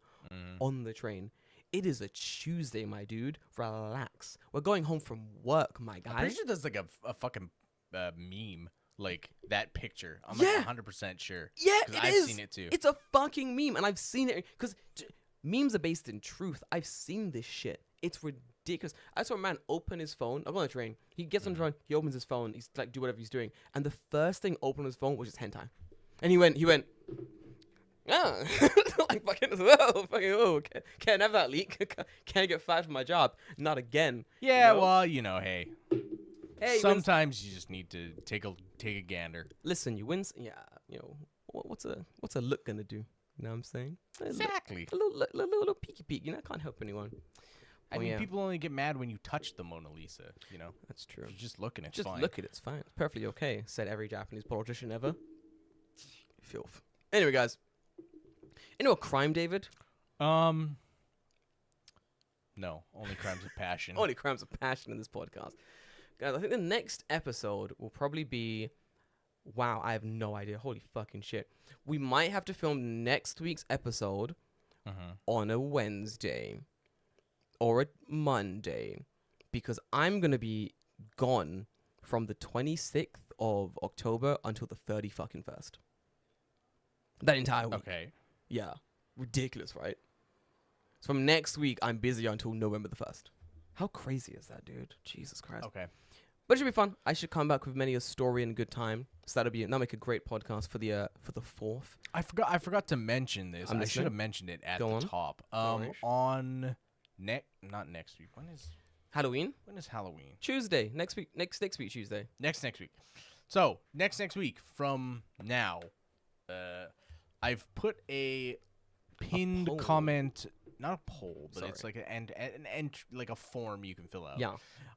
on the train. It is a Tuesday, my dude. Relax. We're going home from work, my I'm guy. pretty sure there's like a fucking meme, like that picture. I'm Yeah. like 100% sure. Yeah, 'Cause it I've is. seen it too. It's a fucking meme, and I've seen it because memes are based in truth. I've seen this shit. It's ridiculous. I saw a man open his phone. I'm on the train. He gets on the train. He opens his phone. He's like, do whatever he's doing, and the first thing open on his phone was just hentai, and he went. Yeah, like whoa, can't have that leak. Can't get fired from my job. Not again. Yeah, you know? well, hey. Hey, Sometimes you just need to take a gander. listen, you win. Yeah, what's a look gonna do? You know what I'm saying? Exactly. A little peeky peek. I can't help anyone. I mean, people only get mad when you touch the Mona Lisa. That's true. You just look and it's Just fine. look at it. It's fine. It's perfectly okay. Said every Japanese politician ever. Filth. Anyway, guys. You know a crime, David? No, only crimes of passion. Only crimes of passion in this podcast. Guys, I think the next episode will probably be... Wow, I have no idea. Holy fucking shit. We might have to film next week's episode on a Wednesday or a Monday because I'm going to be gone from the 26th of October until the 31st. That entire week. Okay. Yeah. Ridiculous, right? So from next week, I'm busy until November the 1st. How crazy is that, dude? Jesus Christ. Okay. But it should be fun. I should come back with many a story and good time. So that'll make a great podcast for the 4th. I forgot to mention this. I'm I listening. should have mentioned it at Go the on. top. worries. On not next week. When Halloween? is Halloween? Tuesday. Next week. Next week, Tuesday. Next week. So next week from now, I've put a pinned poll. comment, not a poll, but it's Sorry. like an like a form you can fill out. Yeah.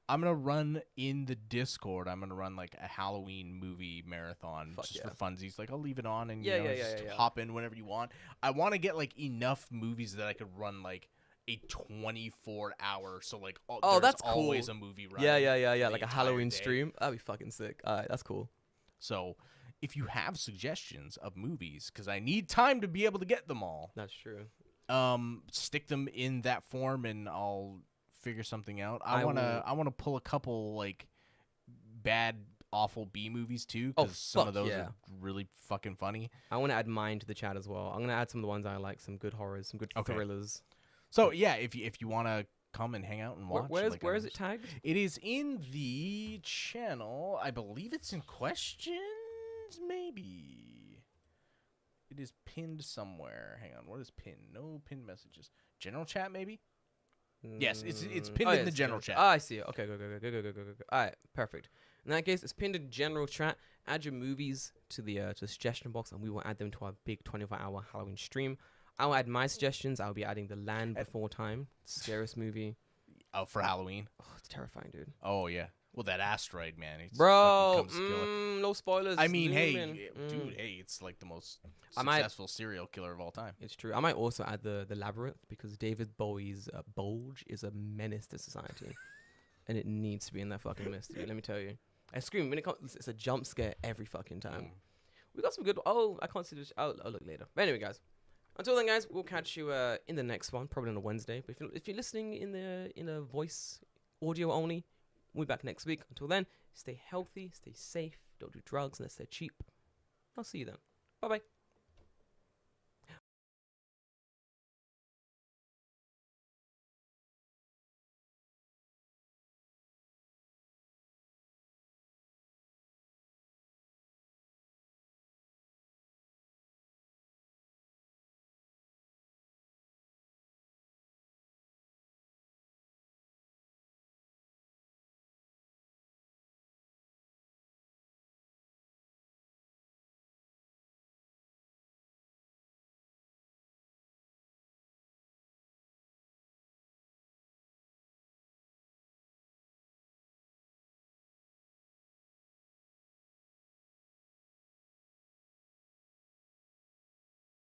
I'm gonna run in the Discord. I'm gonna run like a Halloween movie marathon Fuck just yeah. for funsies. Like I'll leave it on and Yeah, just yeah. hop in whenever you want. I want to get like enough movies that I could run like a 24-hour. So like there's that's cool. always a movie running. Yeah. for the Like a entire Halloween day. stream. That'd be fucking sick. Alright, that's cool. So if you have suggestions of movies, because I need time to be able to get them all, That's true. stick them in that form and I'll figure something out. I I wanna pull a couple like bad, awful B movies too, Oh, because some of fuck those yeah. are really fucking funny. I want to add mine to the chat as well. I'm going to add some of the ones I like, some good horrors, some good Okay. thrillers. So yeah, if you wanna come and hang out and watch, Where like, is it tagged? It is in the channel. I believe it's in questions, maybe. It is pinned somewhere. Hang on, what is pinned? No pinned messages. General chat, maybe? Yes, it's pinned in the it's general chat. Oh, I see it. Okay, go. All right, perfect. In that case, it's pinned in general chat. Add your movies to the suggestion box, and we will add them to our big 24-hour Halloween stream. I'll add my suggestions. I'll be adding The Land Before Time, scariest movie. Oh, for Halloween? Oh, it's terrifying, dude. Oh, yeah. Well, that asteroid, man. It's Bro, fucking comes to kill it. no spoilers. I mean, hey, zoom in. dude, hey, it's like the most I might- successful serial killer of all time. It's true. I might also add the Labyrinth because David Bowie's Bulge is a menace to society, and it needs to be in that fucking list, dude. Let me tell you. I scream when it comes. It's a jump scare every fucking time. We got some good. Oh, I can't see this. I'll look later. But anyway, guys. Until then, guys, we'll catch you in the next one, probably on a Wednesday. But if you're listening in a voice audio only, we'll be back next week. Until then, stay healthy, stay safe, don't do drugs unless they're cheap. I'll see you then. Bye bye.